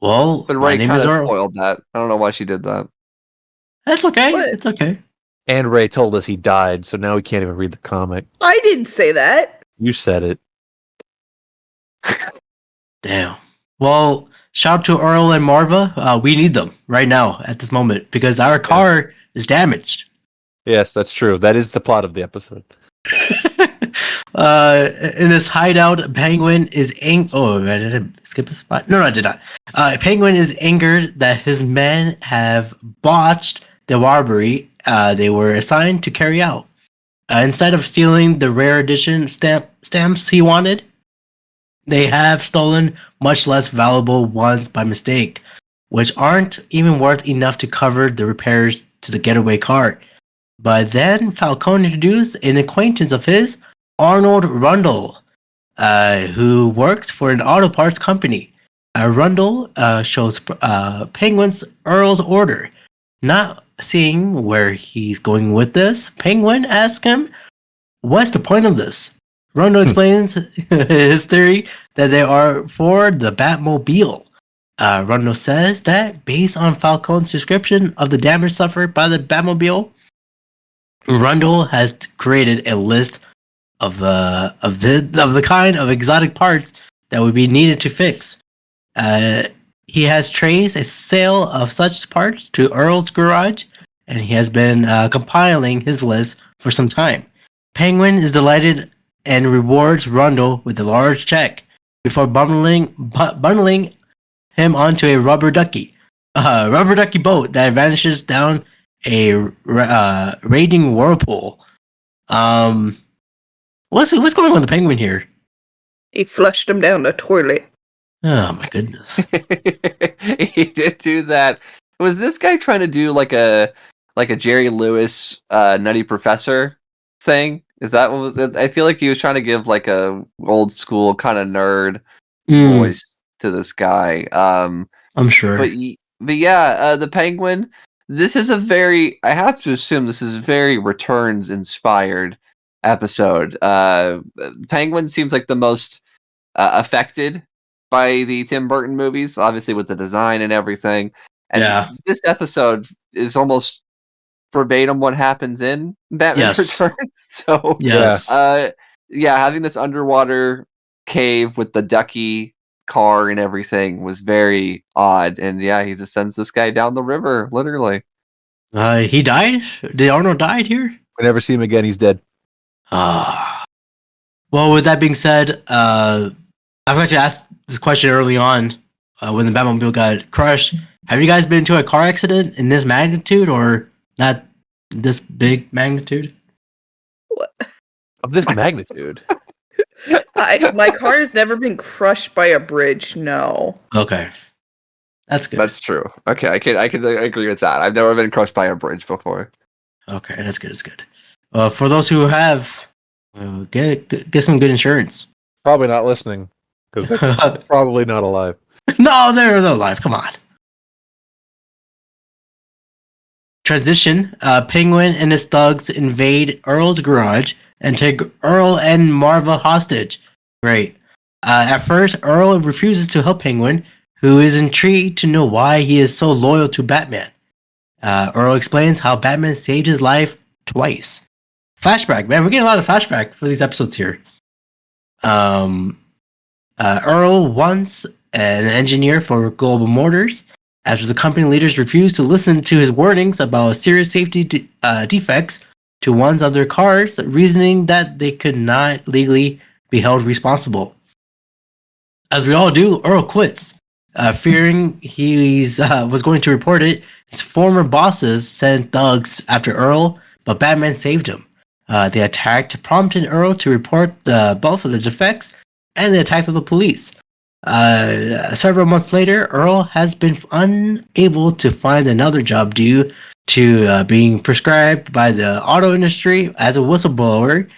Well, But my Ray name kind is of Earl. spoiled that. I don't know why she did that. That's okay. What? It's okay. And Ray told us he died, so now we can't even read the comic. I didn't say that. You said it. Damn. Well, shout out to Earl and Marva. We need them right now at this moment because our car is damaged. Yes, that's true. That is the plot of the episode. In his hideout, Penguin is Oh, did I skip a spot? No, I did not. Penguin is angered that his men have botched the robbery they were assigned to carry out. Instead of stealing the rare edition stamps he wanted, they have stolen much less valuable ones by mistake, which aren't even worth enough to cover the repairs to the getaway car. But then Falcone introduced an acquaintance of his, Arnold Rundle, who works for an auto parts company. Rundle shows Penguin's Earl's order. Not seeing where he's going with this, Penguin asks him, "What's the point of this?" Rundle explains his theory that they are for the Batmobile. Rundle says that based on Falcone's description of the damage suffered by the Batmobile, Rundle has created a list of the kind of exotic parts that would be needed to fix. He has traced a sale of such parts to Earl's garage, and he has been compiling his list for some time. Penguin is delighted and rewards Rundle with a large check before bundling him onto a rubber ducky boat that vanishes down a raging whirlpool. What's going on with the Penguin here? He flushed him down the toilet. Oh my goodness! He did do that. Was this guy trying to do like a Jerry Lewis Nutty Professor thing? Is that what was it? I feel like he was trying to give like a old school kind of nerd voice to this guy. I'm sure. But yeah, the Penguin. This is I have to assume this is very Returns inspired episode. Penguin seems like the most affected by the Tim Burton movies, obviously with the design and everything. And this episode is almost verbatim what happens in Batman Returns. So yes. having this underwater cave with the ducky car and everything was very odd. And yeah, he just sends this guy down the river, literally. He died? Did Arnold died here? We never see him again. He's dead. Well, with that being said, I forgot to ask this question early on when the Batmobile got crushed. Have you guys been to a car accident in this magnitude or not this big magnitude? What? Of this magnitude. My car has never been crushed by a bridge. No. Okay. That's good. That's true. Okay, I can agree with that. I've never been crushed by a bridge before. Okay, that's good. That's good. For those who have, get some good insurance. Probably not listening because they're probably not alive. No, they're alive. Come on. Transition. Penguin and his thugs invade Earl's garage and take Earl and Marva hostage. Great. At first, Earl refuses to help Penguin, who is intrigued to know why he is so loyal to Batman. Earl explains how Batman saved his life twice. Flashback, man. We're getting a lot of flashback for these episodes here. Earl, once an engineer for Global Motors, after the company leaders refused to listen to his warnings about serious safety defects to ones of their cars, reasoning that they could not legally be held responsible. As we all do, Earl quits. Fearing he was going to report it, his former bosses sent thugs after Earl, but Batman saved him. They attacked, prompting Earl to report both of the defects and the attacks of the police. Several months later, Earl has been unable to find another job due to being prescribed by the auto industry as a whistleblower.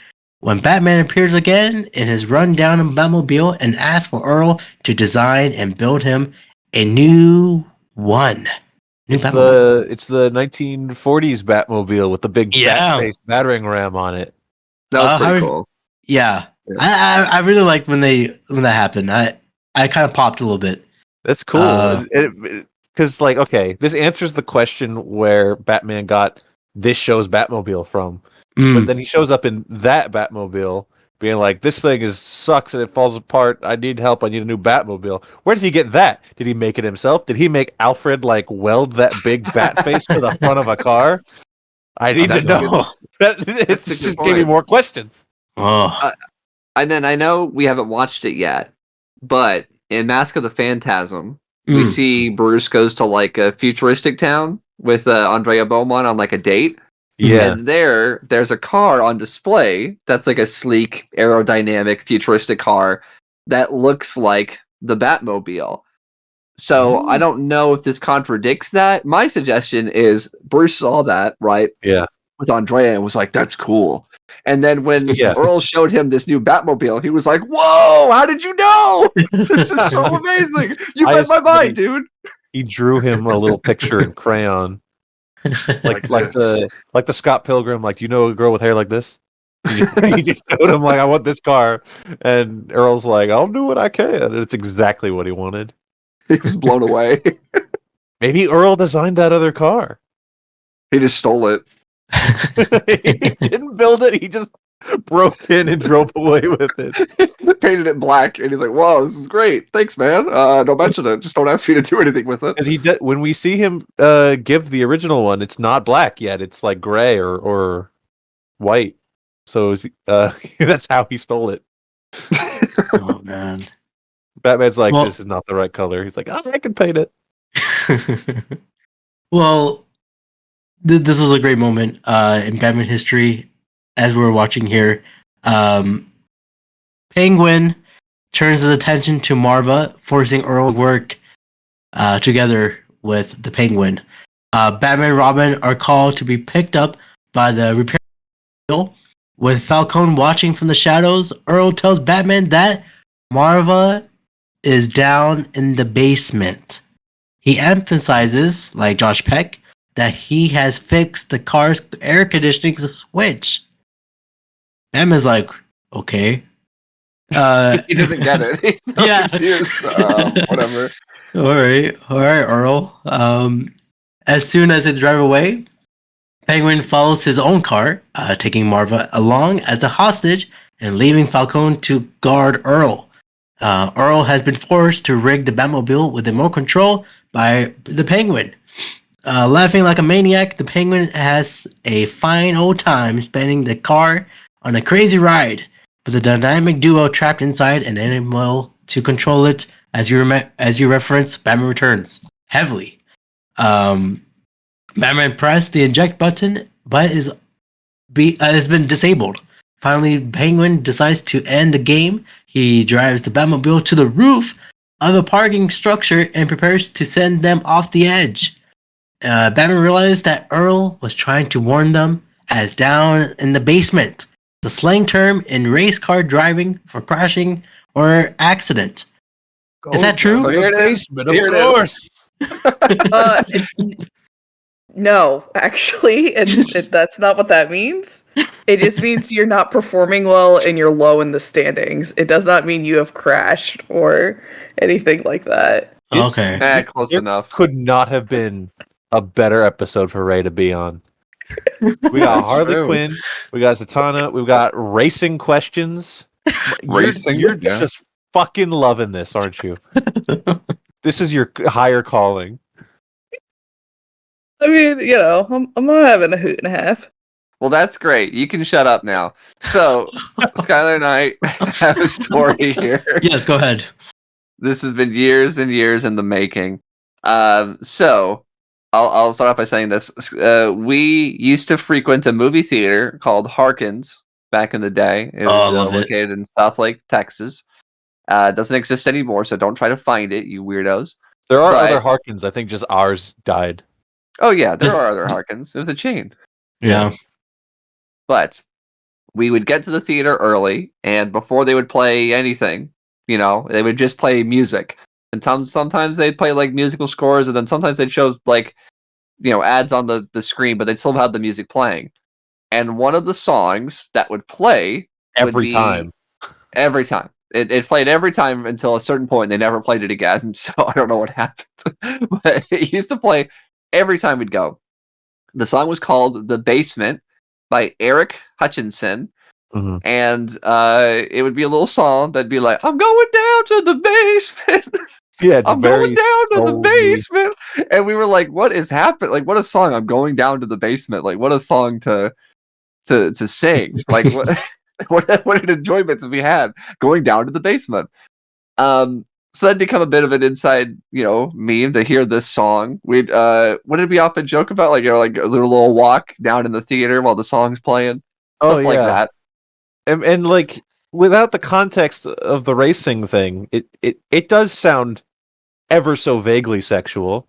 When Batman appears again in his rundown Batmobile and asks for Earl to design and build him a new one. It's the 1940s Batmobile with the big bat-faced battering ram on it. That was pretty cool. Yeah. I really liked when that happened. I kind of popped a little bit. That's cool. Because, like, okay, this answers the question where Batman got this show's Batmobile from. But then he shows up in that Batmobile being like, this thing sucks and it falls apart. I need help. I need a new Batmobile. Where did he get that? Did he make it himself? Did he make Alfred, like, weld that big bat face to the front of a car? I need to know. It's just gave me more questions. Oh. And then I know we haven't watched it yet, but in Mask of the Phantasm, we see Bruce goes to, like, a futuristic town with Andrea Beaumont on, like, a date. Yeah. And there's a car on display that's like a sleek, aerodynamic, futuristic car that looks like the Batmobile. So I don't know if this contradicts that. My suggestion is Bruce saw that, right? Yeah. With Andrea and was like, that's cool. And then when Earl showed him this new Batmobile, he was like, whoa, how did you know? This is so amazing. You read my mind, dude. He drew him a little picture in crayon. like the Scott Pilgrim, like, do you know a girl with hair like this? He just showed him, like, I want this car, and Earl's like, I'll do what I can. And it's exactly what he wanted. He was blown away. Maybe Earl designed that other car. He just stole it. He didn't build it. He just broke in and drove away with it. Painted it black, and he's like, "Whoa, this is great! Thanks, man. Don't mention it. Just don't ask me to do anything with it." Because when we see him give the original one, it's not black yet. It's like gray or white. So that's how he stole it. Oh man! Batman's like, this is not the right color. He's like, I can paint it. Well, this was a great moment in Batman history. As we're watching here, Penguin turns his attention to Marva, forcing Earl to work together with the Penguin. Batman and Robin are called to be picked up by the repair. With Falcone watching from the shadows, Earl tells Batman that Marva is down in the basement. He emphasizes, like Josh Peck, that he has fixed the car's air conditioning switch. Batman's like, okay. He doesn't get it. He's so confused. Whatever. All right, Earl. As soon as they drive away, Penguin follows his own car, taking Marva along as a hostage and leaving Falcone to guard Earl. Earl has been forced to rig the Batmobile with remote control by the Penguin. Laughing like a maniac, the Penguin has a fine old time spinning the car on a crazy ride, with a dynamic duo trapped inside and unable to control it. As you reference, Batman Returns heavily. Batman pressed the eject button, but has been disabled. Finally, Penguin decides to end the game. He drives the Batmobile to the roof of a parking structure and prepares to send them off the edge. Batman realized that Earl was trying to warn them as down in the basement, the slang term in race car driving for crashing or accident. Is that true? To the basement, of course. No, actually, that's not what that means. It just means you're not performing well and you're low in the standings. It does not mean you have crashed or anything like that. Okay. Close It enough. could not have been a better episode for Ray to be on. We got That's Harley true. Quinn, we got Zatanna, we've got racing questions. Racing, you're yeah. just fucking loving this, aren't you? This is your higher calling. I mean, I'm not having a hoot and a half. Well, that's great. You can shut up now. So, Skyler and I have a story here. Yes, go ahead. This has been years and years in the making. So, I'll start off by saying this. We used to frequent a movie theater called Harkins back in the day. It was located in Southlake, Texas. It doesn't exist anymore, so don't try to find it, you weirdos. There are other Harkins. I think just ours died. Oh, yeah, there are other Harkins. It was a chain. Yeah. But we would get to the theater early, and before they would play anything, they would just play music. And sometimes they'd play like musical scores, and then sometimes they'd show like, ads on the screen, but they'd still have the music playing. And one of the songs that would play Every time. It played every time until a certain point, and they never played it again. So I don't know what happened. But it used to play every time we'd go. The song was called "The Basement" by Eric Hutchinson. Mm-hmm. And it would be a little song that'd be like, "I'm going down to the basement." Yeah, it's I'm going down to the basement. And we were like, what is happening? Like, what a song. I'm going down to the basement. Like, what a song to sing. Like, what an enjoyment to be had going down to the basement. So that'd become a bit of an inside, meme to hear this song. We'd what did we often joke about? Like, like a little walk down in the theater while the song's playing. Stuff like that. And like, without the context of the racing thing, it does sound ever so vaguely sexual.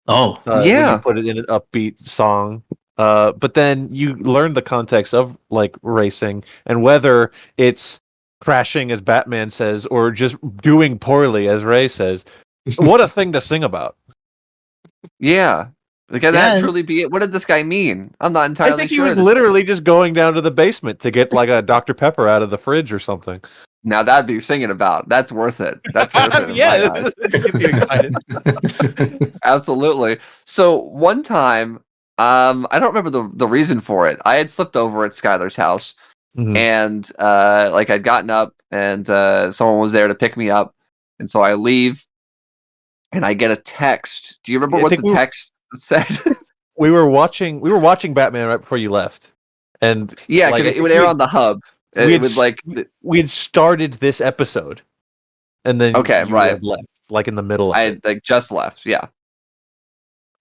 Oh, when you put it in an upbeat song. But then you learn the context of like racing and whether it's crashing, as Batman says, or just doing poorly, as Ray says. What a thing to sing about. Yeah. Like, can that truly be it? What did this guy mean? I'm not entirely sure. I think he was literally just going down to the basement to get like a Dr. Pepper out of the fridge or something. Now that'd be singing about. That's worth it. That's worth it. Yeah, it gets you excited. Absolutely. So one time, I don't remember the reason for it. I had slipped over at Skyler's house, and like I'd gotten up, and someone was there to pick me up, and so I leave, and I get a text. Do you remember what the text said? We were watching Batman right before you left, and yeah, because it would air on the hub. We had started this episode, and then you had left, like in the middle. I had like just left. Yeah.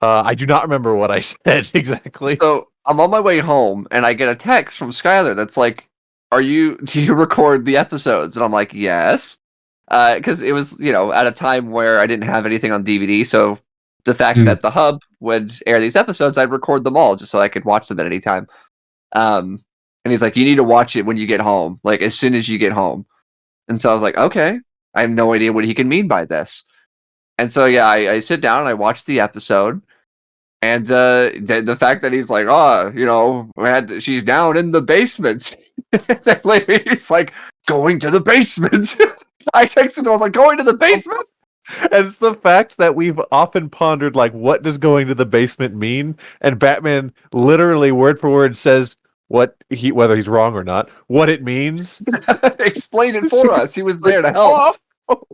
I do not remember what I said exactly. So I'm on my way home, and I get a text from Skyler that's like, do you record the episodes? And I'm like, yes. Because it was, at a time where I didn't have anything on DVD, so the fact that the hub would air these episodes, I'd record them all just so I could watch them at any time. And he's like, you need to watch it when you get home, like as soon as you get home. And so I was like, okay, I have no idea what he can mean by this. And so, yeah, I sit down and I watch the episode. And the fact that he's like, she's down in the basement. That lady, he's like, going to the basement. I texted him, I was like, going to the basement? And it's the fact that we've often pondered, like, what does going to the basement mean? And Batman literally word for word says whether he's wrong or not, what it means. Explain it for us. He was there to help.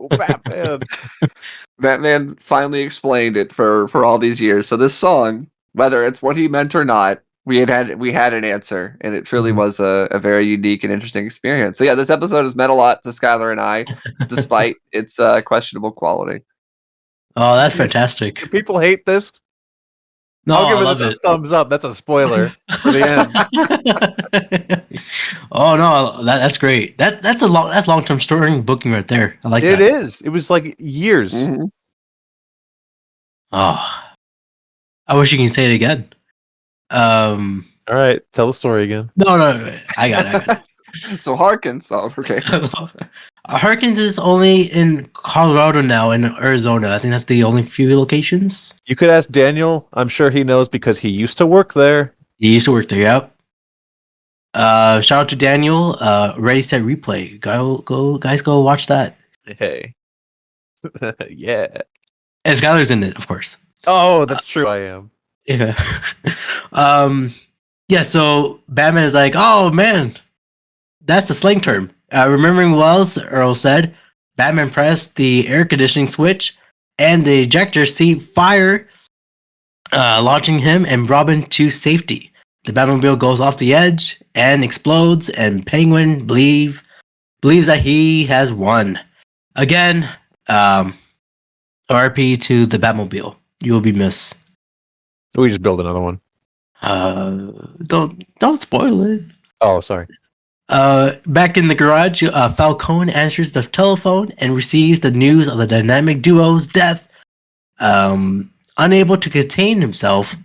Batman. Batman finally explained it for all these years. So this song, whether it's what he meant or not, we had an answer, and it truly was a very unique and interesting experience. So yeah, this episode has meant a lot to Skyler and I, despite its questionable quality. Oh, that's fantastic. Do people hate this? No, I'll I give love this a it. thumbs up. That's a spoiler for the end. Oh no, that's great. That's long term story booking right there. I like It that. is. It was like years. Mhm. Oh, I wish you can say it again. All right, tell the story again. No, I got it. So Harkins, okay. Harkins is only in Colorado now, in Arizona. I think that's the only few locations. You could ask Daniel. I'm sure he knows because he used to work there. He used to work there. Yep. Shout out to Daniel. Ready Set Replay. Go watch that. Hey. Yeah. And Skyler's in it, of course. Oh, that's true. I am. Yeah. Yeah, so Batman is like, oh man, that's the slang term. Remembering Wells, Earl said, Batman pressed the air conditioning switch and the ejector seat fire, launching him and Robin to safety. The Batmobile goes off the edge and explodes, and Penguin believes that he has won. Again, RP to the Batmobile. You will be missed. We just build another one. Don't spoil it. Oh, sorry. Back in the garage, Falcone answers the telephone and receives the news of the dynamic duo's death. Unable to contain himself,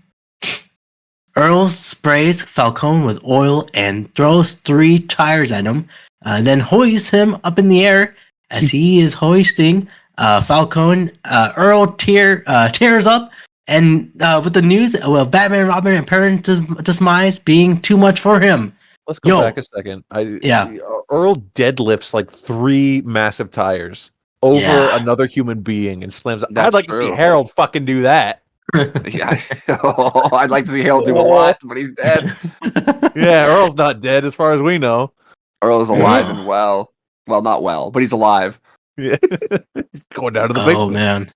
Earl sprays Falcone with oil and throws 3 tires at him, then hoists him up in the air. As he is hoisting Falcone, Earl tears up, and with the news of Batman, Robin, and apparent demise being too much for him. Let's go back a second. Earl deadlifts like 3 massive tires over another human being and slams. I'd like to see Harold fucking do that. Yeah, I'd like to see Harold do a lot, but he's dead. Yeah, Earl's not dead as far as we know. Earl is alive and well. Well, not well, but he's alive. Yeah, he's going down to the basement. Oh man.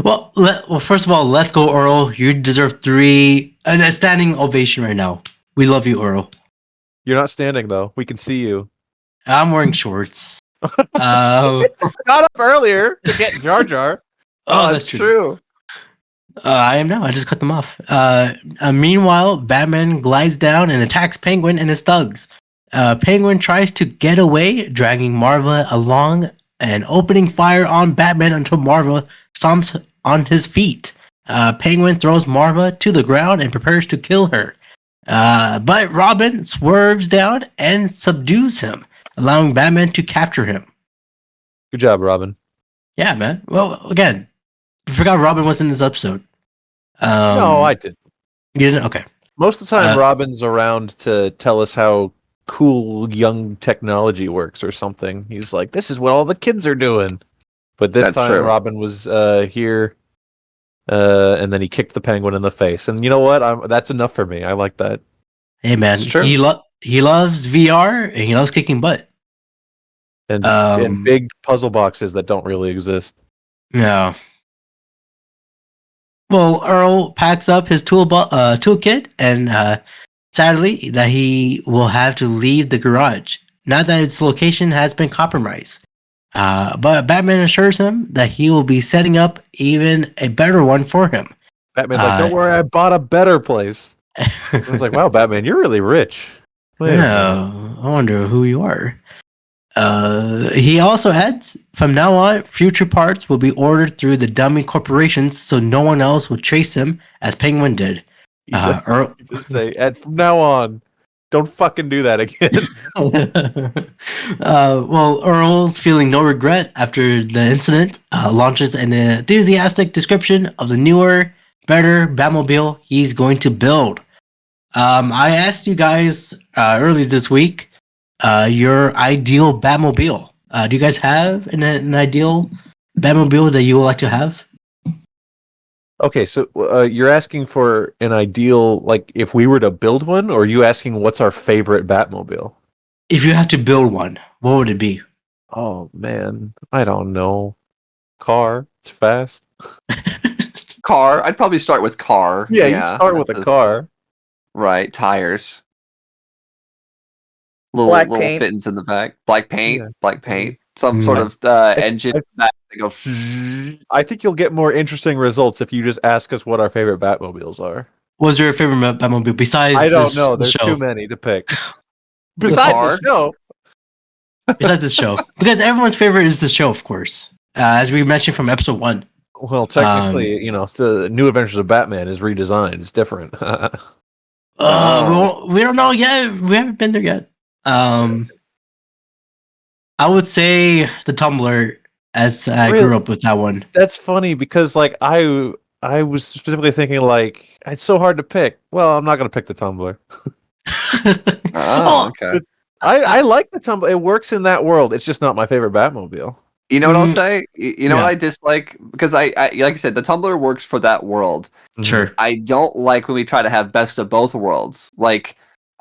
Well, first of all, let's go, Earl. You deserve 3 and a standing ovation right now. We love you, Earl. You're not standing though. We can see you. I'm wearing shorts. Got up earlier to get Jar Jar. Oh, that's true. I am now. I just cut them off. Meanwhile, Batman glides down and attacks Penguin and his thugs. Penguin tries to get away, dragging Marva along and opening fire on Batman until Marva stomps on his feet. Penguin throws Marva to the ground and prepares to kill her. But Robin swerves down and subdues him, allowing Batman to capture him. Good job, Robin. Yeah, man. Well, again, I forgot Robin was in this episode. No, I didn't. You didn't? Okay. Most of the time, Robin's around to tell us how cool young technology works or something. He's like, this is what all the kids are doing. But this time, Robin was here, and then he kicked the Penguin in the face. And you know what? That's enough for me. I like that. Hey, man. He loves VR, and he loves kicking butt. And big puzzle boxes that don't really exist. Yeah. Well, Earl packs up his toolkit, and sadly, that he will have to leave the garage. Not that its location has been compromised. But Batman assures him that he will be setting up even a better one for him. Batman's like, don't worry, I bought a better place. I was like, wow, Batman, you're really rich. Yeah, I wonder who you are. He also adds, from now on, future parts will be ordered through the dummy corporations so no one else will chase him as Penguin did. Earl just say, Ed, from now on, don't fucking do that again. Well, Earl's feeling no regret after the incident, launches an enthusiastic description of the newer, better Batmobile he's going to build. I asked you guys earlier this week your ideal Batmobile. Do you guys have an ideal Batmobile that you would like to have? Okay, so you're asking for an ideal, like if we were to build one, or are you asking what's our favorite Batmobile? If you have to build one, what would it be? Oh man, I don't know. Car, it's fast. Car. I'd probably start with car. Yeah, you'd start with a car. Right. Tires. Black Little paint. fittings in the back. Black paint. Yeah. Black paint. Some Mm. sort of engine that go. I think you'll get more interesting results if you just ask us what our favorite Batmobiles are. What's your favorite Batmobile besides I don't this know. There's show? too many to pick. Besides car. the show. Besides this show, because everyone's favorite is the show, of course. As we mentioned from episode 1. Well, technically, the New Adventures of Batman is redesigned. It's different. We don't know yet. We haven't been there yet. I would say the Tumblr, as I grew up with that one. That's funny because, like, I was specifically thinking, like, it's so hard to pick. Well, I'm not going to pick the Tumblr. Okay. I like the Tumblr. It works in that world. It's just not my favorite Batmobile. You know what I'll say? You know what I dislike? Because I like I said, the Tumblr works for that world. Sure. I don't like when we try to have best of both worlds. Like,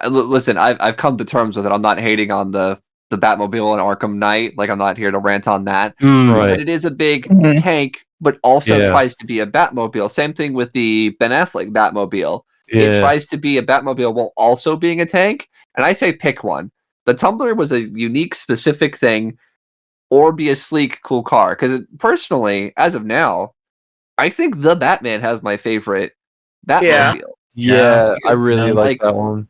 listen, I've come to terms with it. I'm not hating on the Batmobile and Arkham Knight. Like, I'm not here to rant on that. Right. But it is a big tank, but also tries to be a Batmobile. Same thing with the Ben Affleck Batmobile. It tries to be a Batmobile while also being a tank. And I say pick one. The Tumblr was a unique, specific thing. Or be a sleek, cool car. Because personally, as of now, I think the Batman has my favorite Batmobile. Yeah, I Because, really like that one.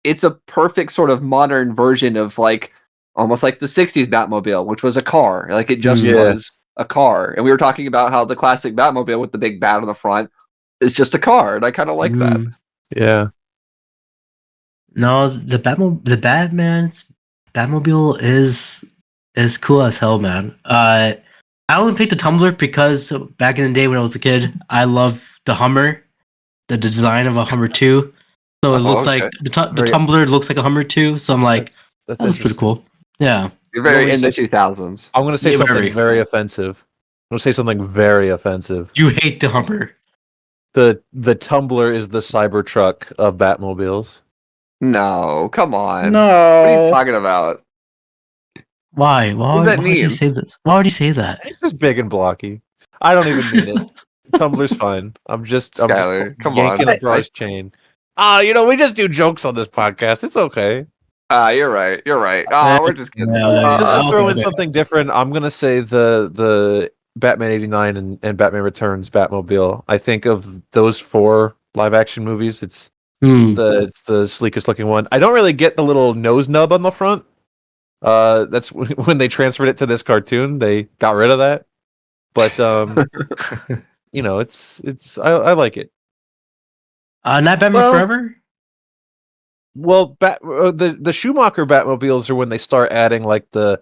It's a perfect sort of modern version of like almost like the 60s Batmobile, which was a car. Like it just was a car. And we were talking about how the classic Batmobile with the big bat on the front is just a car. And I kind of like that. Yeah. No, the Batman's Batmobile is cool as hell, man. I only picked the Tumblr because back in the day when I was a kid, I loved the Hummer, the design of a Hummer 2. So it looks like the Tumblr looks like a Hummer 2. So I'm like, that's pretty cool. Yeah. You're very in the 2000s. I'm going to say something very offensive. I'm going to say something very offensive. You hate the Hummer. The Tumblr is the Cybertruck of Batmobiles. No, come on. No. What are you talking about? Why? Why would you say this? Why would you say that? It's just big and blocky. I don't even mean it. Tumblr's fine. I'm just Skyler, come yanking Abrar's chain. We just do jokes on this podcast. It's okay. You're right. We're just kidding. Just to throw in something different, I'm gonna say the Batman '89 and Batman Returns Batmobile. I think of those 4 live action movies. It's the sleekest looking one. I don't really get the little nose nub on the front. That's when they transferred it to this cartoon. They got rid of that. But it's I like it. Not Batman Forever. Well, the Schumacher Batmobiles are when they start adding like the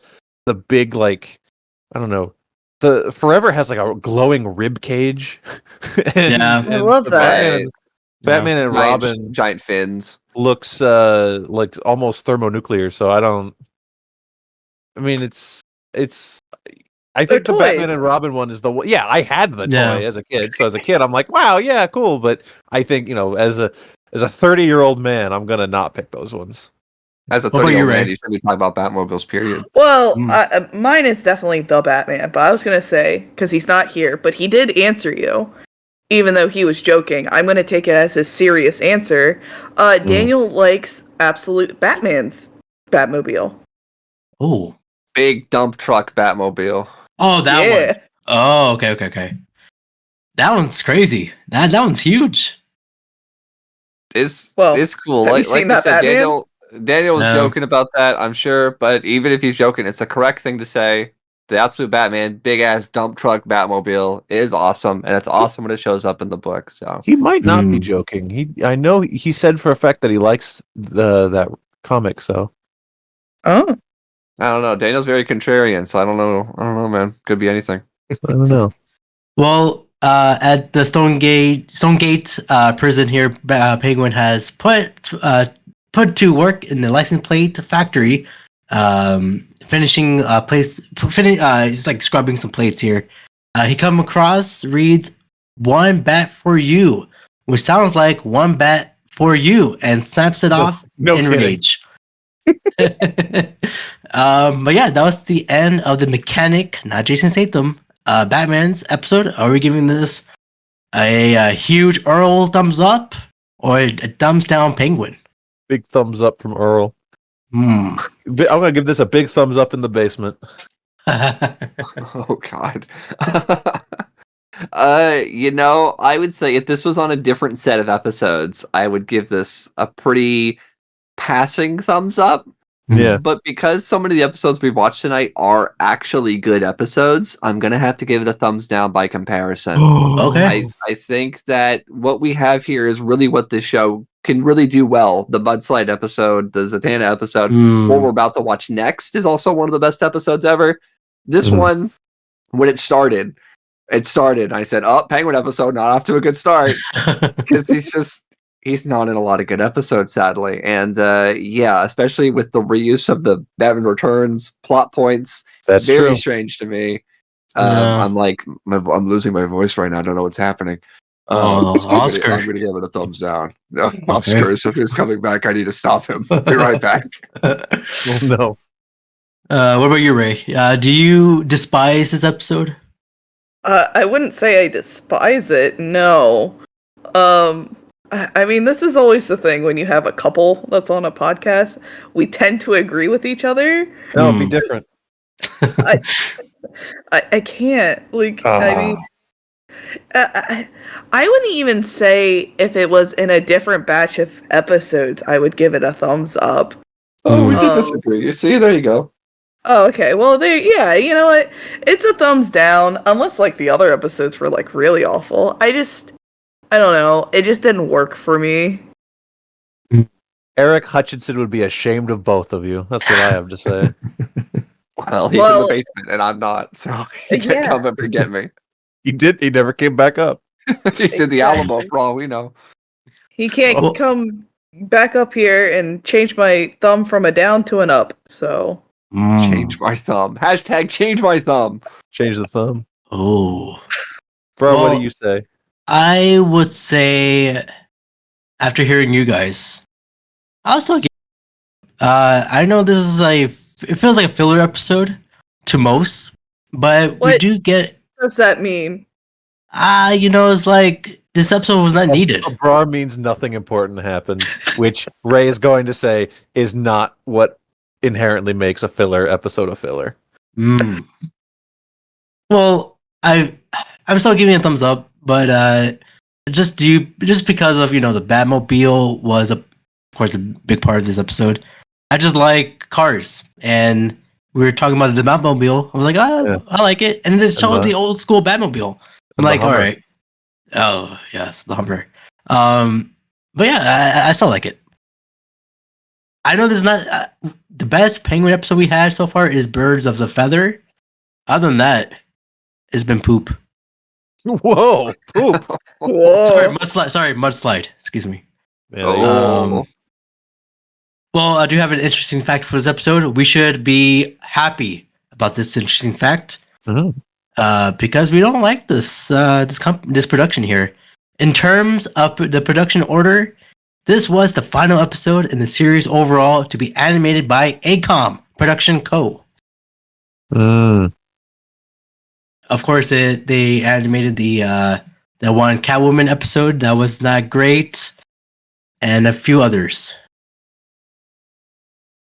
big, like, I don't know. The Forever has like a glowing rib cage. I love that. Batman and Robin giant fins looks like almost thermonuclear. So I think the Batman and Robin one is the one. Yeah, I had the toy as a kid. So as a kid, I'm like, wow, yeah, cool. But I think, as a 30-year-old man, I'm gonna not pick those ones. As a 30-year-old man, you shouldn't be talking about Batmobiles, period. Well, mine is definitely the Batman, but I was going to say, because he's not here, but he did answer you, even though he was joking. I'm going to take it as his serious answer. Daniel likes Absolute Batman's Batmobile. Oh. Big dump truck Batmobile. Oh, that one. Oh, okay. That one's crazy. That one's huge. It's cool. Have Like you seen I that said, Batman? Daniel was joking about that, I'm sure. But even if he's joking, it's the correct thing to say. The Absolute Batman, big ass dump truck Batmobile is awesome, and it's awesome when it shows up in the book. So he might not be joking. I know he said for a fact that he likes that comic. So I don't know. Daniel's very contrarian, so I don't know, man. Could be anything. I don't know. Well, at the Stonegate prison here, Penguin has put to work in the license plate factory, finishing he's like scrubbing some plates here. He come across, reads "one bat for you," which sounds like "one bat for you," and snaps it off in rage. But yeah, that was the end of the mechanic, not Jason Statham, Batman's episode. Are we giving this a huge Earl thumbs up or a thumbs down Penguin? Big thumbs up from Earl. Hmm. I'm gonna give this a big thumbs up in the basement. Oh God. I would say if this was on a different set of episodes, I would give this a pretty passing thumbs up. Yeah. But because so many of the episodes we watched tonight are actually good episodes, I'm gonna have to give it a thumbs down by comparison. Okay. I think that what we have here is really what this show can really do well. The Mudslide episode, the Zatanna episode, what we're about to watch next is also one of the best episodes ever. This one, when it started, I said, "Oh, Penguin episode, not off to a good start," because he's not in a lot of good episodes, sadly. And especially with the reuse of the Batman Returns plot points, That's very true. strange to me. Yeah. I'm like, I'm losing my voice right now. I don't know what's happening. Oscar. I'm gonna give it a thumbs down. No, Oscar is coming back. I need to stop him. Be right back. Oh no. What about you, Ray? Do you despise this episode? I wouldn't say I despise it. No. I mean, this is always the thing when you have a couple that's on a podcast. We tend to agree with each other. No, it'd be different. I can't. Like, I mean, I wouldn't even say if it was in a different batch of episodes, I would give it a thumbs up. Oh, we did disagree. You see, there you go. Oh, okay. Well, you know what? It's a thumbs down, unless like the other episodes were like really awful. I don't know. It just didn't work for me. Eric Hutchinson would be ashamed of both of you. That's what I have to say. Well, he's in the basement and I'm not, so he can't come up and get me. He never came back up. He's in the Alamo for all we know. He can't come back up here and change my thumb from a down to an up. So change my thumb. Hashtag change my thumb. Change the thumb. Oh. Bro, what do you say? I would say, after hearing you guys, I'll still give. I know this is it feels like a filler episode to most, but we do get. What does that mean? It's like this episode was not needed. Abrar means nothing important happened, which Ray is going to say is not what inherently makes a filler episode a filler. Well, I'm still giving it a thumbs up, but just because of the Batmobile was of course a big part of this episode. I just like cars, and we were talking about the Batmobile. I was like, I like it, and this showed the old school Batmobile. I'm like, all right, oh yes, the Hummer. But yeah, I still like it. I know this is not the best Penguin episode we had so far. Is Birds of the Feather. Other than that, it's been poop. Whoa, poop. Whoa. Mudslide. Excuse me. Yeah, Well, I do have an interesting fact for this episode. We should be happy about this interesting fact because we don't like this production here. In terms of the production order, this was the final episode in the series overall to be animated by ACOM Production Co. Of course, they animated the one Catwoman episode that was not great, and a few others.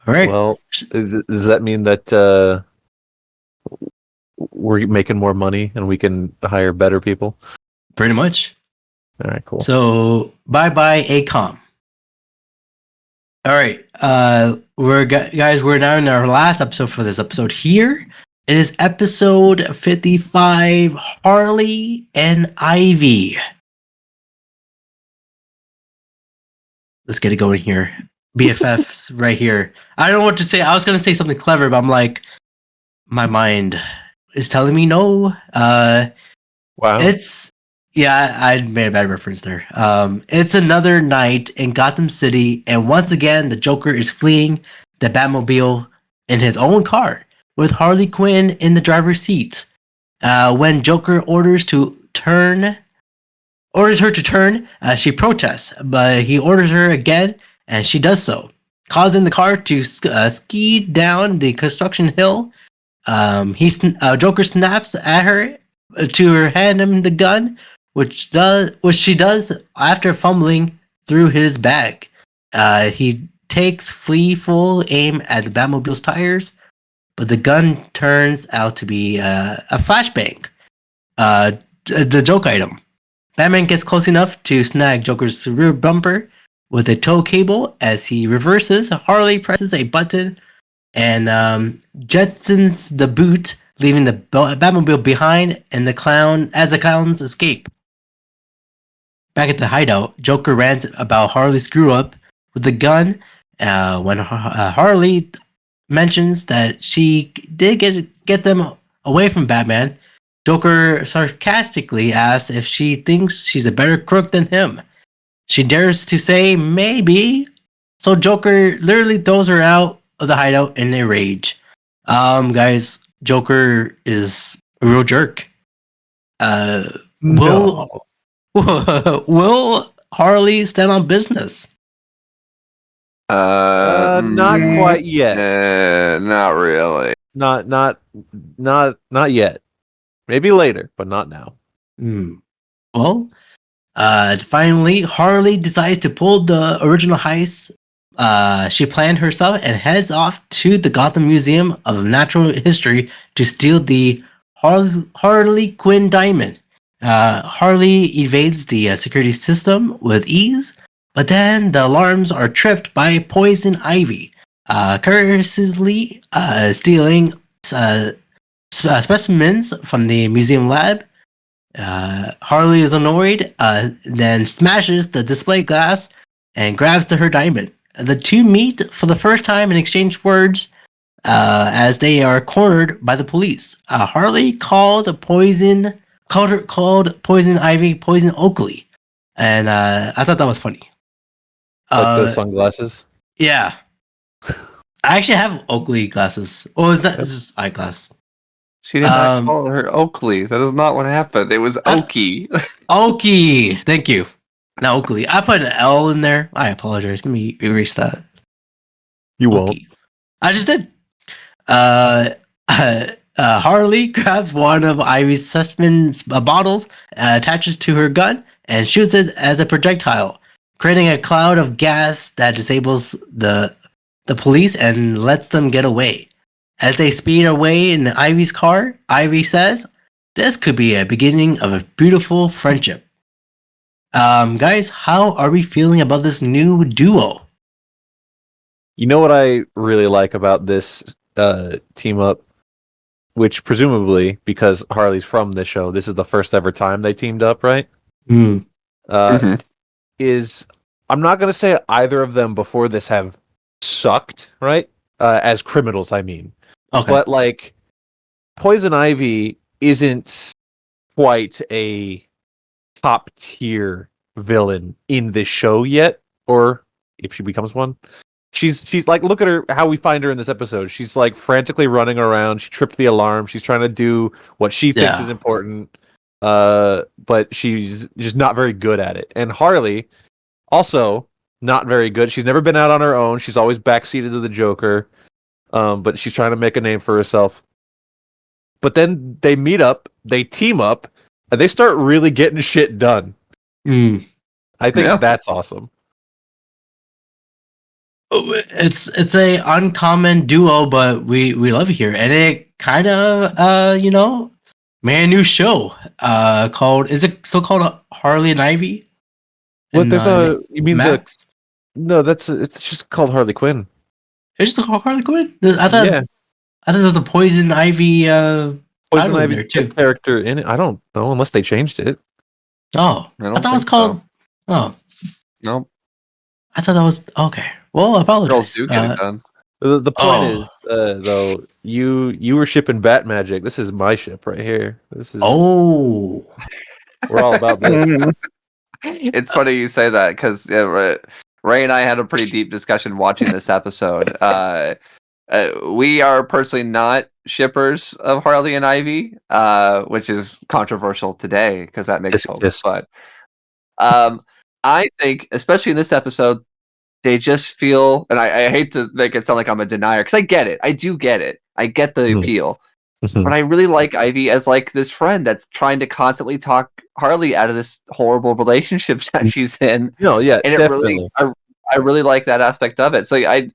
All right. Well, does that mean that we're making more money and we can hire better people? Pretty much. All right, cool. So bye ACOM. All right, we're now in our last episode for this episode here. It is episode 55, Harley and Ivy. Let's get it going here. BFFs right here. I don't know what to say. I was going to say something clever, but I'm like, my mind is telling me no. Wow. I made a bad reference there. It's another night in Gotham City, and once again, the Joker is fleeing the Batmobile in his own car with Harley Quinn in the driver's seat. When Joker orders her to turn, she protests, but he orders her again, and she does so, causing the car to ski down the construction hill. Joker snaps at her to hand him the gun, which she does after fumbling through his bag. He takes full aim at the Batmobile's tires, but the gun turns out to be a flashbang, the joke item. Batman gets close enough to snag Joker's rear bumper with a tow cable. As he reverses, Harley presses a button and jetsons the boot, leaving the Batmobile behind and the clowns escape. Back at the hideout, Joker rants about Harley's screw up with the gun. When Harley mentions that she did get them away from Batman, Joker sarcastically asks if she thinks she's a better crook than him. She dares to say maybe, so Joker literally throws her out of the hideout in a rage. Guys, Joker is a real jerk. Will Harley stand on business? Not quite yet. Not really. Not yet. Maybe later, but not now. Well, finally, Harley decides to pull the original heist she planned herself and heads off to the Gotham Museum of Natural History to steal the Harley Quinn diamond. Harley evades the security system with ease, but then the alarms are tripped by Poison Ivy, curiously stealing specimens from the museum lab. Harley is annoyed, then smashes the display glass and grabs her diamond. The two meet for the first time and exchange words as they are cornered by the police. Harley called Poison Ivy Poison Oakley, and I thought that was funny. Like the sunglasses? Yeah. I actually have Oakley glasses. Oh, it's just eyeglass. She did not call her Oakley. That is not what happened. It was Oakie. Oakie. Thank you. Not Oakley. I put an L in there. I apologize. Let me erase that. You Oakie. won't. I just did. Harley grabs one of Ivy's specimens bottles, attaches to her gun, and shoots it as a projectile, creating a cloud of gas that disables the police and lets them get away. As they speed away in Ivy's car, Ivy says, "This could be a beginning of a beautiful friendship." Guys, how are we feeling about this new duo? You know what I really like about this team up, which presumably, because Harley's from this show, this is the first ever time they teamed up, right? Is I'm not going to say either of them before this have sucked, right? As criminals, I mean. Okay. But like, Poison Ivy isn't quite a top tier villain in this show yet, or if she becomes one. She's like, look at her, how we find her in this episode. She's like frantically running around. She tripped the alarm. She's trying to do what she thinks is important, but she's just not very good at it. And Harley, also not very good. She's never been out on her own. She's always backseated to the Joker, but she's trying to make a name for herself. But then they meet up, they team up, and they start really getting shit done. I think that's awesome. It's a uncommon duo, but we love it here, and it kind of made a new show called, is it still called Harley and Ivy? What, there's you mean Max? it's just called Harley Quinn. It's just called Harley Quinn? I thought there was a Poison Ivy Poison Ivy's a character in it. I don't know unless they changed it. Oh, I thought it was called. So. Oh, nope. I thought that was okay. Well, I apologize. Girls do get it done. The point is, though, you were shipping Bat Magic. This is my ship right here. This is we're all about this. It's funny you say that because Ray and I had a pretty deep discussion watching this episode. We are personally not shippers of Harley and Ivy, which is controversial today because that makes sense. But I think, especially in this episode, they just feel, and I hate to make it sound like I'm a denier, because I get it. I do get it. I get the appeal. But I really like Ivy as like this friend that's trying to constantly talk Harley out of this horrible relationship that she's in. No, yeah, And it definitely. really, I really like that aspect of it. So I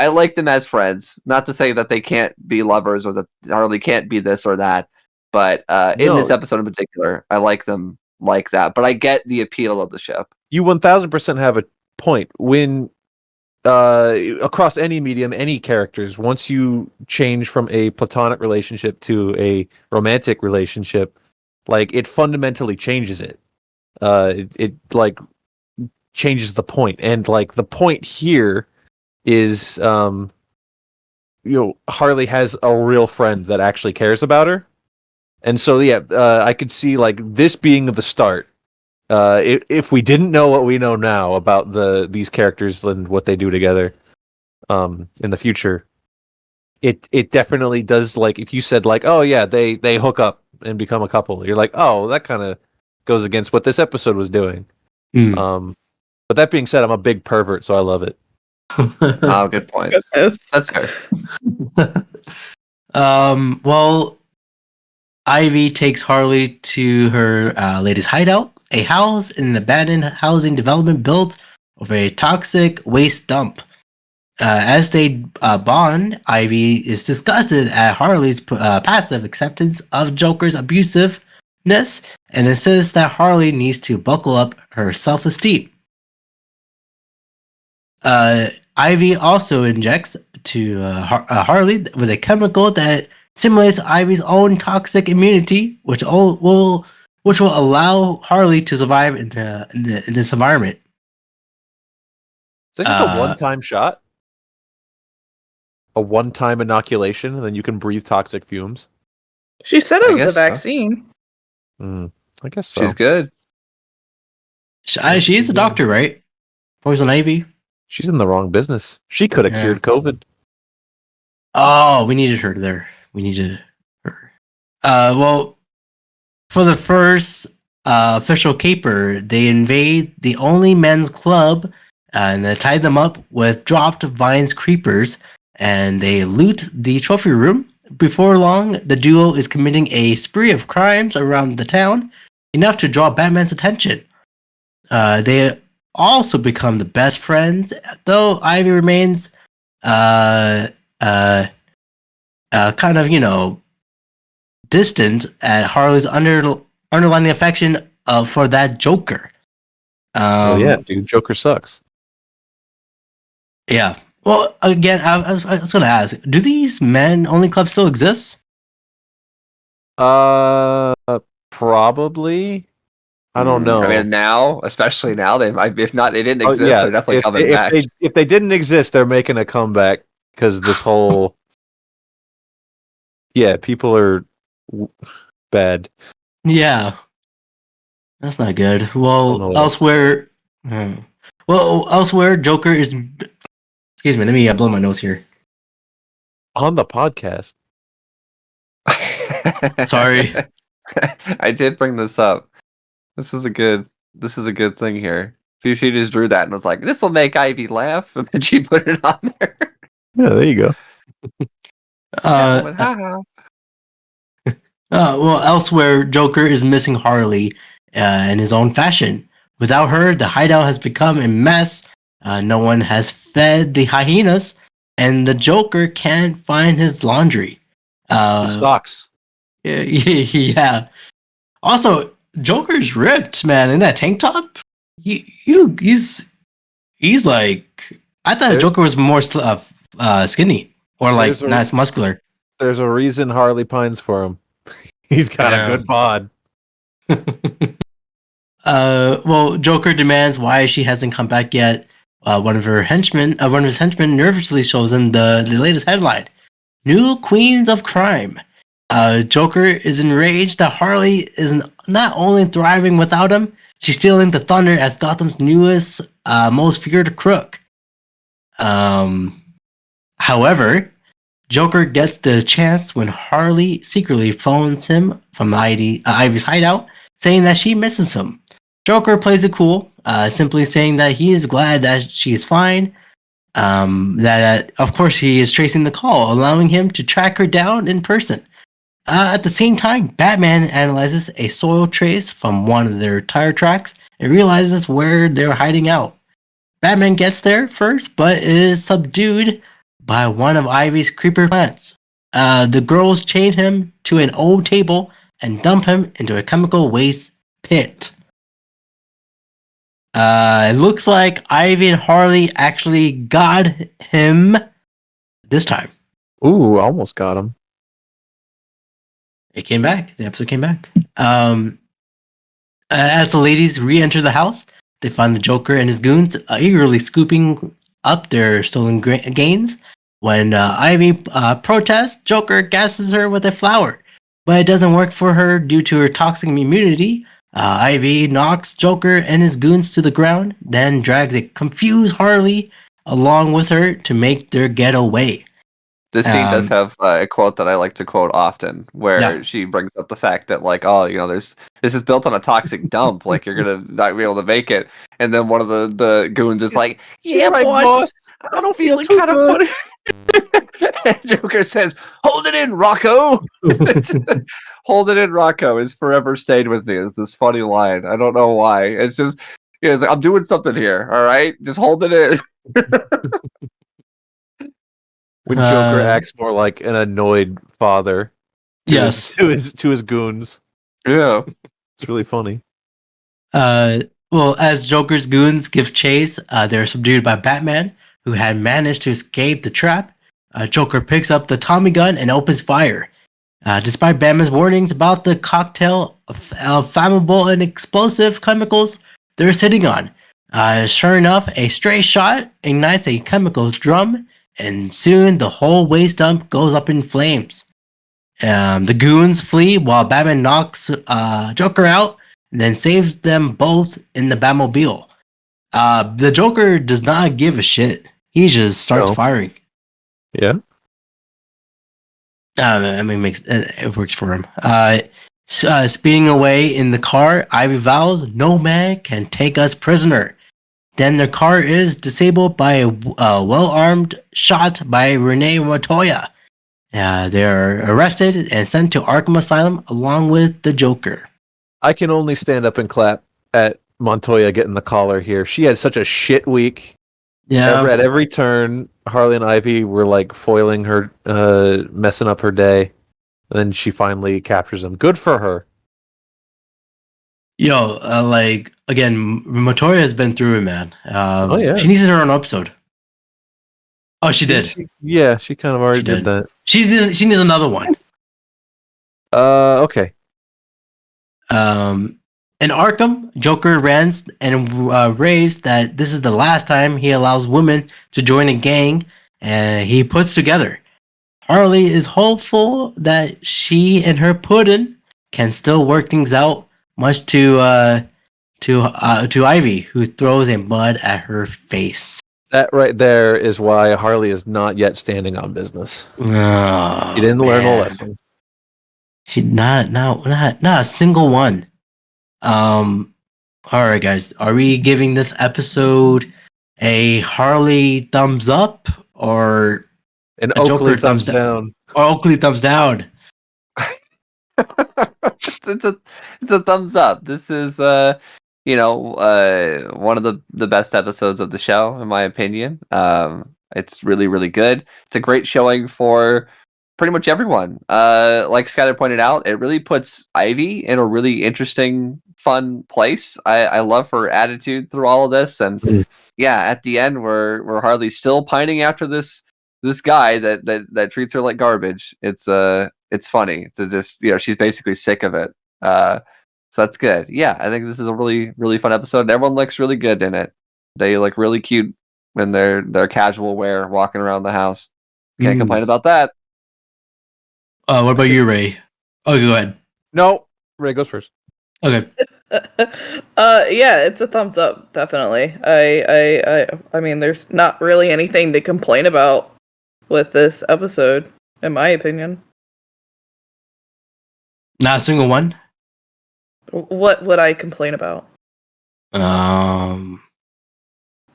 like them as friends. Not to say that they can't be lovers or that Harley can't be this or that. But in this No. episode in particular, I like them like that. But I get the appeal of the ship. You 1000% have a point. When across any medium, any characters, once you change from a platonic relationship to a romantic relationship, like it fundamentally changes it. It like changes the point, and like the point here is, Harley has a real friend that actually cares about her, and so yeah, I could see like this being the start. If we didn't know what we know now about these characters and what they do together, in the future, it definitely does. Like if you said like, oh yeah, they hook up and become a couple, you're like, oh, that kind of goes against what this episode was doing. But that being said, I'm a big pervert, so I love it. Oh, good point. Goodness. That's fair. Well, Ivy takes Harley to her latest hideout, a house in an abandoned housing development built over a toxic waste dump. As they bond, Ivy is disgusted at Harley's passive acceptance of Joker's abusiveness and insists that Harley needs to buckle up her self-esteem. Ivy also injects to Harley with a chemical that simulates Ivy's own toxic immunity, which will allow Harley to survive in this environment. Is this just a one-time shot? A one-time inoculation, and then you can breathe toxic fumes? She said it I was a guess so. vaccine. I guess so. She's good. She is a doctor, right? Poison Ivy. She's in the wrong business. She could have cured COVID. Oh, we needed her there. We needed her. Well, for the first official caper, they invade the only men's club and they tie them up with dropped vines creepers, and they loot the trophy room. Before long, the duo is committing a spree of crimes around the town, enough to draw Batman's attention. They also become the best friends, though Ivy remains kind of, distant at Harley's underlying affection for that Joker. Oh yeah, dude, Joker sucks. Yeah. Well, again, I was going to ask, do these men-only clubs still exist? Probably. I don't know. I mean, now, especially now, they might. If not, they didn't exist. They're definitely coming back. If they didn't exist, they're making a comeback because this whole, people are bad. Yeah, that's not good. Well, elsewhere, Joker is. Excuse me, let me blow my nose here. On the podcast. Sorry, I did bring this up. This is a good thing here. She just drew that and was like, "This will make Ivy laugh," and then she put it on there. Yeah, there you go. Well, elsewhere, Joker is missing Harley in his own fashion. Without her, the hideout has become a mess. No one has fed the hyenas, and the Joker can't find his laundry. His socks. Yeah. Also, Joker's ripped, man. In that tank top, he's like. I thought Joker was more skinny or like nice muscular. There's a reason Harley pines for him. He's got a good bod. Well, Joker demands why she hasn't come back yet. One of his henchmen nervously shows him the latest headline: "New Queens of Crime." Joker is enraged that Harley is not only thriving without him, she's stealing the thunder as Gotham's newest, most feared crook. However, Joker gets the chance when Harley secretly phones him from Ivy's hideout, saying that she misses him. Joker plays it cool, simply saying that he is glad that she is fine. That of course he is tracing the call, allowing him to track her down in person. At the same time, Batman analyzes a soil trace from one of their tire tracks and realizes where they're hiding out. Batman gets there first, but is subdued by one of Ivy's creeper plants. The girls chain him to an old table and dump him into a chemical waste pit. It looks like Ivy and Harley actually got him this time. Ooh, almost got him. It came back. The episode came back. As the ladies re-enter the house, they find the Joker and his goons eagerly scooping up their stolen gains. When Ivy protests, Joker gasses her with a flower, but it doesn't work for her due to her toxic immunity. Ivy knocks Joker and his goons to the ground, then drags a confused Harley along with her to make their getaway. This scene does have a quote that I like to quote often, where she brings up the fact that, like, oh, you know, this is built on a toxic dump, like you're gonna not be able to make it. And then one of the goons is like, "Yeah, boss, I don't feel kind of funny." And Joker says, "Hold it in, Rocco." "Hold it in, Rocco" is forever stayed with me. It's this funny line. I don't know why. It's just, it's like, I'm doing something here. All right, just hold it in. When Joker acts more like an annoyed father to his goons. Yeah. It's really funny. Well, as Joker's goons give chase, they're subdued by Batman, who had managed to escape the trap. Joker picks up the Tommy gun and opens fire. Despite Batman's warnings about the cocktail of flammable and explosive chemicals they're sitting on, sure enough, a stray shot ignites a chemical drum, and soon the whole waste dump goes up in flames. The goons flee while Batman knocks Joker out and then saves them both in the Batmobile. The Joker does not give a shit. He just starts firing. Yeah. I mean, it works for him. Speeding away in the car, Ivy vows, "No man can take us prisoner." Then their car is disabled by a well-armed shot by Renee Montoya. They're arrested and sent to Arkham Asylum along with the Joker. I can only stand up and clap at Montoya getting the collar here. She had such a shit week. Yeah. At every turn, Harley and Ivy were like foiling her, messing up her day. And then she finally captures him. Good for her. Yo, like, again, Montoya has been through it, man. Yeah. She needs her own episode. Oh, she did. She kind of already did that. She needs another one. Okay. In Arkham, Joker rants and raves that this is the last time he allows women to join a gang, and he puts together. Harley is hopeful that she and her puddin' can still work things out, much to Ivy, who throws a mud at her face. That right there is why Harley is not yet standing on business. Oh, She didn't learn a lesson. She not a single one. All right, guys, are we giving this episode a Harley thumbs up or An a Oakley Joker thumbs down? Or Oakley thumbs down? it's a thumbs up. This is one of the best episodes of the show, in my opinion. It's really, really good. It's a great showing for pretty much everyone. Like Skyler pointed out, it really puts Ivy in a really interesting, fun place. I love her attitude through all of this, and at the end, where Harley's still pining after this guy that treats her like garbage. It's funny to just, she's basically sick of it. So that's good. Yeah, I think this is a really, really fun episode, and everyone looks really good in it. They look really cute in their casual wear, walking around the house. Can't complain about that. What about you, Ray? Oh, go ahead. No, Ray goes first. Okay. Yeah, it's a thumbs up, definitely. I mean, there's not really anything to complain about with this episode, in my opinion. Not a single one? What would I complain about? Um,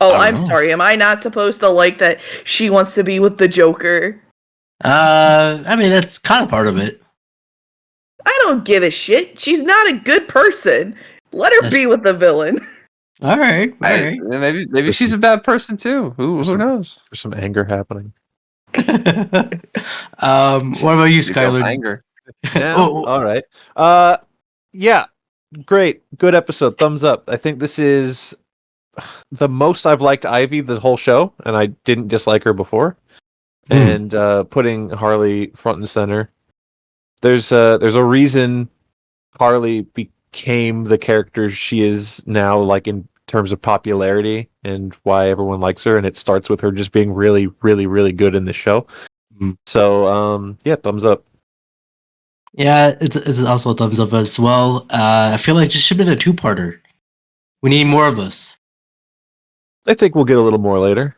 Oh, I don't I'm know. sorry. Am I not supposed to like that she wants to be with the Joker? I mean that's kind of part of it. I don't give a shit. She's not a good person. Let her Yes. be with the villain. All right, all I, right. maybe she's a bad person too. Who knows? There's some anger happening. What about you, She feels Skyler? anger. Yeah. Oh, All right. Yeah. Great. Good episode. Thumbs up. I think this is the most I've liked Ivy the whole show, and I didn't dislike her before. And putting Harley front and center. There's a reason Harley became the character she is now, like in terms of popularity and why everyone likes her, and it starts with her just being really, really, really good in the show. Mm. So yeah, thumbs up. yeah, it's also a thumbs up as well. I feel like this should have been a two-parter. We need more of this. I think we'll get a little more later.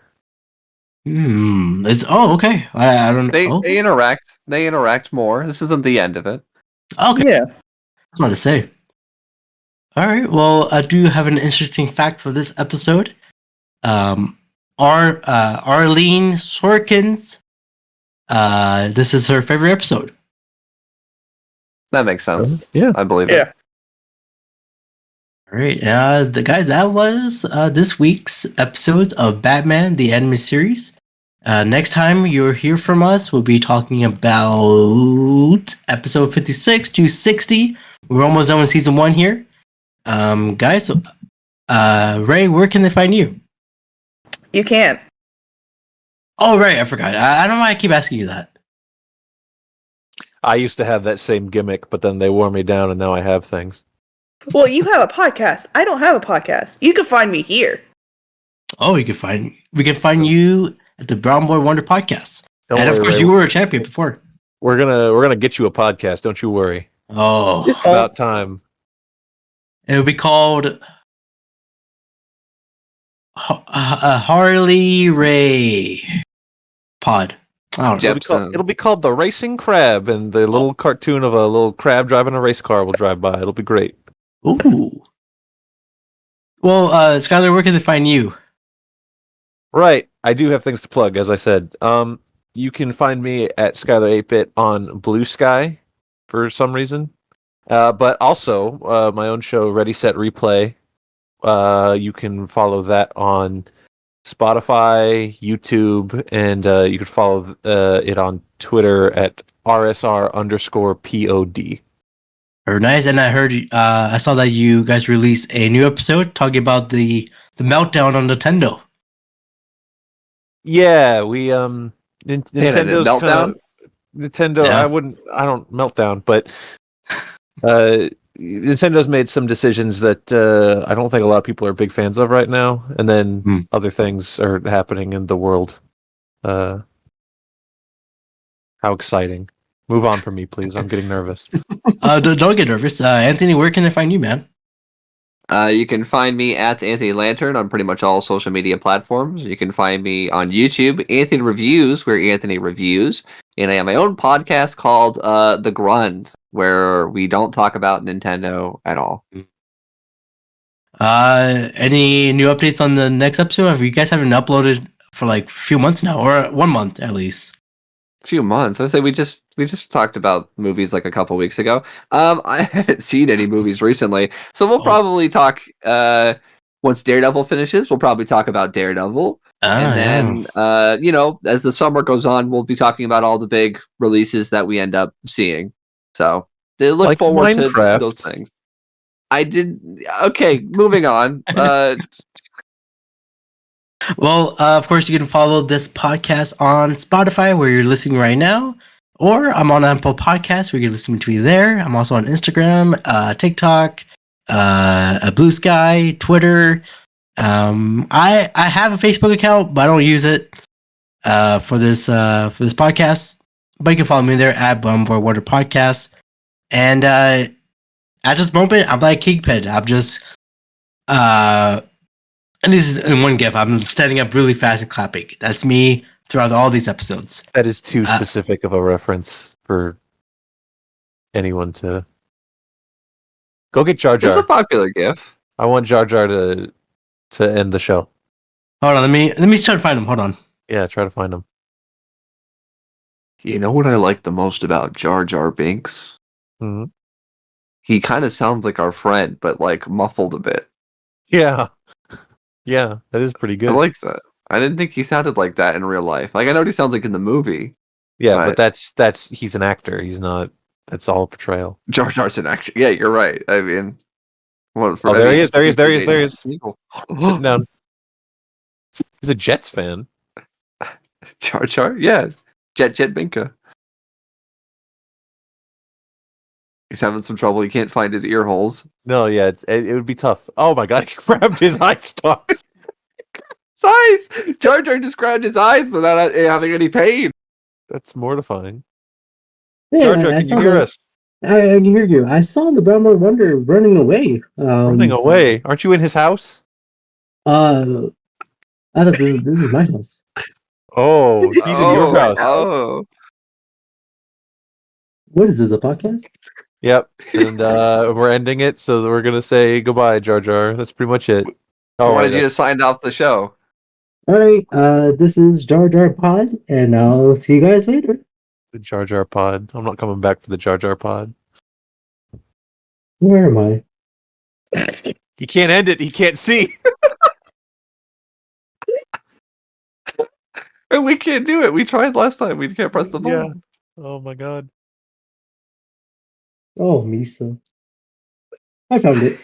Okay. I don't They know. they interact. They interact more. This isn't the end of it. Okay, Yeah. that's what to say. All right. Well, I do have an interesting fact for this episode. Arlene Sorkin's. This is her favorite episode. That makes sense. Yeah. I believe Yeah. it. All right. The guys, that was this week's episode of Batman: The Animated Series. Next time you'll hear from us, we'll be talking about episode 56 to 60. We're almost done with season 1 here. Guys, Ray, where can they find you? You can't. Oh, right, I forgot. I don't know why I keep asking you that. I used to have that same gimmick, but then they wore me down, and now I have things. Well, you have a podcast. I don't have a podcast. You can find me here. Oh, we can find you at the Brown Boy Wonder podcast. Don't And of worry, course, Ray. you were a champion before. We're gonna get you a podcast. Don't you worry. Oh, Just About time. it would be called Harley Ray Pod. I don't know. Jepsen. It'll be called the Racing Crab, and the little cartoon of a little crab driving a race car will drive by. It'll be great. Ooh. Well, Skyler, where can they find you? Right. I do have things to plug, as I said. You can find me at Skyler 8-Bit on Blue Sky for some reason. But also, my own show, Ready, Set, Replay. You can follow that on Spotify, YouTube, and you can follow it on Twitter at RSR_POD. Very nice. And I heard, I saw that you guys released a new episode talking about the meltdown on Nintendo. Yeah, we Nintendo's meltdown? Nintendo. Yeah. I don't meltdown, but Nintendo's made some decisions that I don't think a lot of people are big fans of right now, and then other things are happening in the world. How exciting! Move on from me, please. I'm getting nervous. Don't get nervous. Anthony, where can I find you, man? You can find me at Anthony Lantern on pretty much all social media platforms. You can find me on YouTube, Anthony Reviews, where Anthony reviews. And I have my own podcast called The Grud, where we don't talk about Nintendo at all. Any new updates on the next episode? Have you guys haven't uploaded for like a few months now, or 1 month at least? Few months. I would say we just talked about movies like a couple weeks ago. I haven't seen any movies recently, so we'll probably talk once Daredevil finishes. We'll probably talk about Daredevil, and then as the summer goes on, we'll be talking about all the big releases that we end up seeing. So look Like forward to Minecraft. those things. I did. Okay, moving on. Well, of course, you can follow this podcast on Spotify, where you're listening right now, or I'm on Apple Podcasts, where you can listen to me there. I'm also on Instagram, TikTok, Blue Sky, Twitter. I have a Facebook account, but I don't use it for this podcast. But you can follow me there at Brownboywonders Podcast. And at this moment, I'm like Kingpin. I'm just and this is in one gif. I'm standing up really fast and clapping. That's me throughout all these episodes. That is too specific of a reference for anyone to go get Jar It's a Jar. popular GIF. I want Jar Jar to end the show. Hold on, let me try to find him. Hold on. Yeah, try to find him. You know what I like the most about Jar Jar Binks? Hmm. He kind of sounds like our friend, but like muffled a bit. Yeah, yeah, that is pretty I good. like that. I didn't think he sounded like that in real life. Like I know what he sounds like in the movie. Yeah, but but that's he's an actor. He's not. That's all portrayal. Jar Jar's an actor. Yeah, you're right. I mean, Oh, there he is. There he is. There he is. There he is. People. Sitting down. He's a Jets fan. Jar Jar, yeah, Jet Binka. He's having some trouble. He can't find his ear holes. No, yeah, it would be tough. Oh my god, he grabbed his eye stalks. His eyes. Jar Jar just grabbed his eyes without having any pain. That's mortifying. Hey, Jar Jar, I can you saw hear the- us? I can hear you. I saw the Brown Boy Wonder running away. Running away? Aren't you in his house? I thought this is my house. Oh, he's in your house. Oh, What is this, a podcast? Yep. And we're ending it, so we're gonna say goodbye, Jar Jar. That's pretty much it. I Oh, wanted you to sign off the show. All right, this is Jar Jar Pod, and I'll see you guys later. the Jar Jar Pod. I'm not coming back for the Jar Jar Pod. Where am I? He can't end it. He can't see. And we can't do it. We tried last time. We can't press the button. Yeah. Oh my god. Oh, Misa. I found it.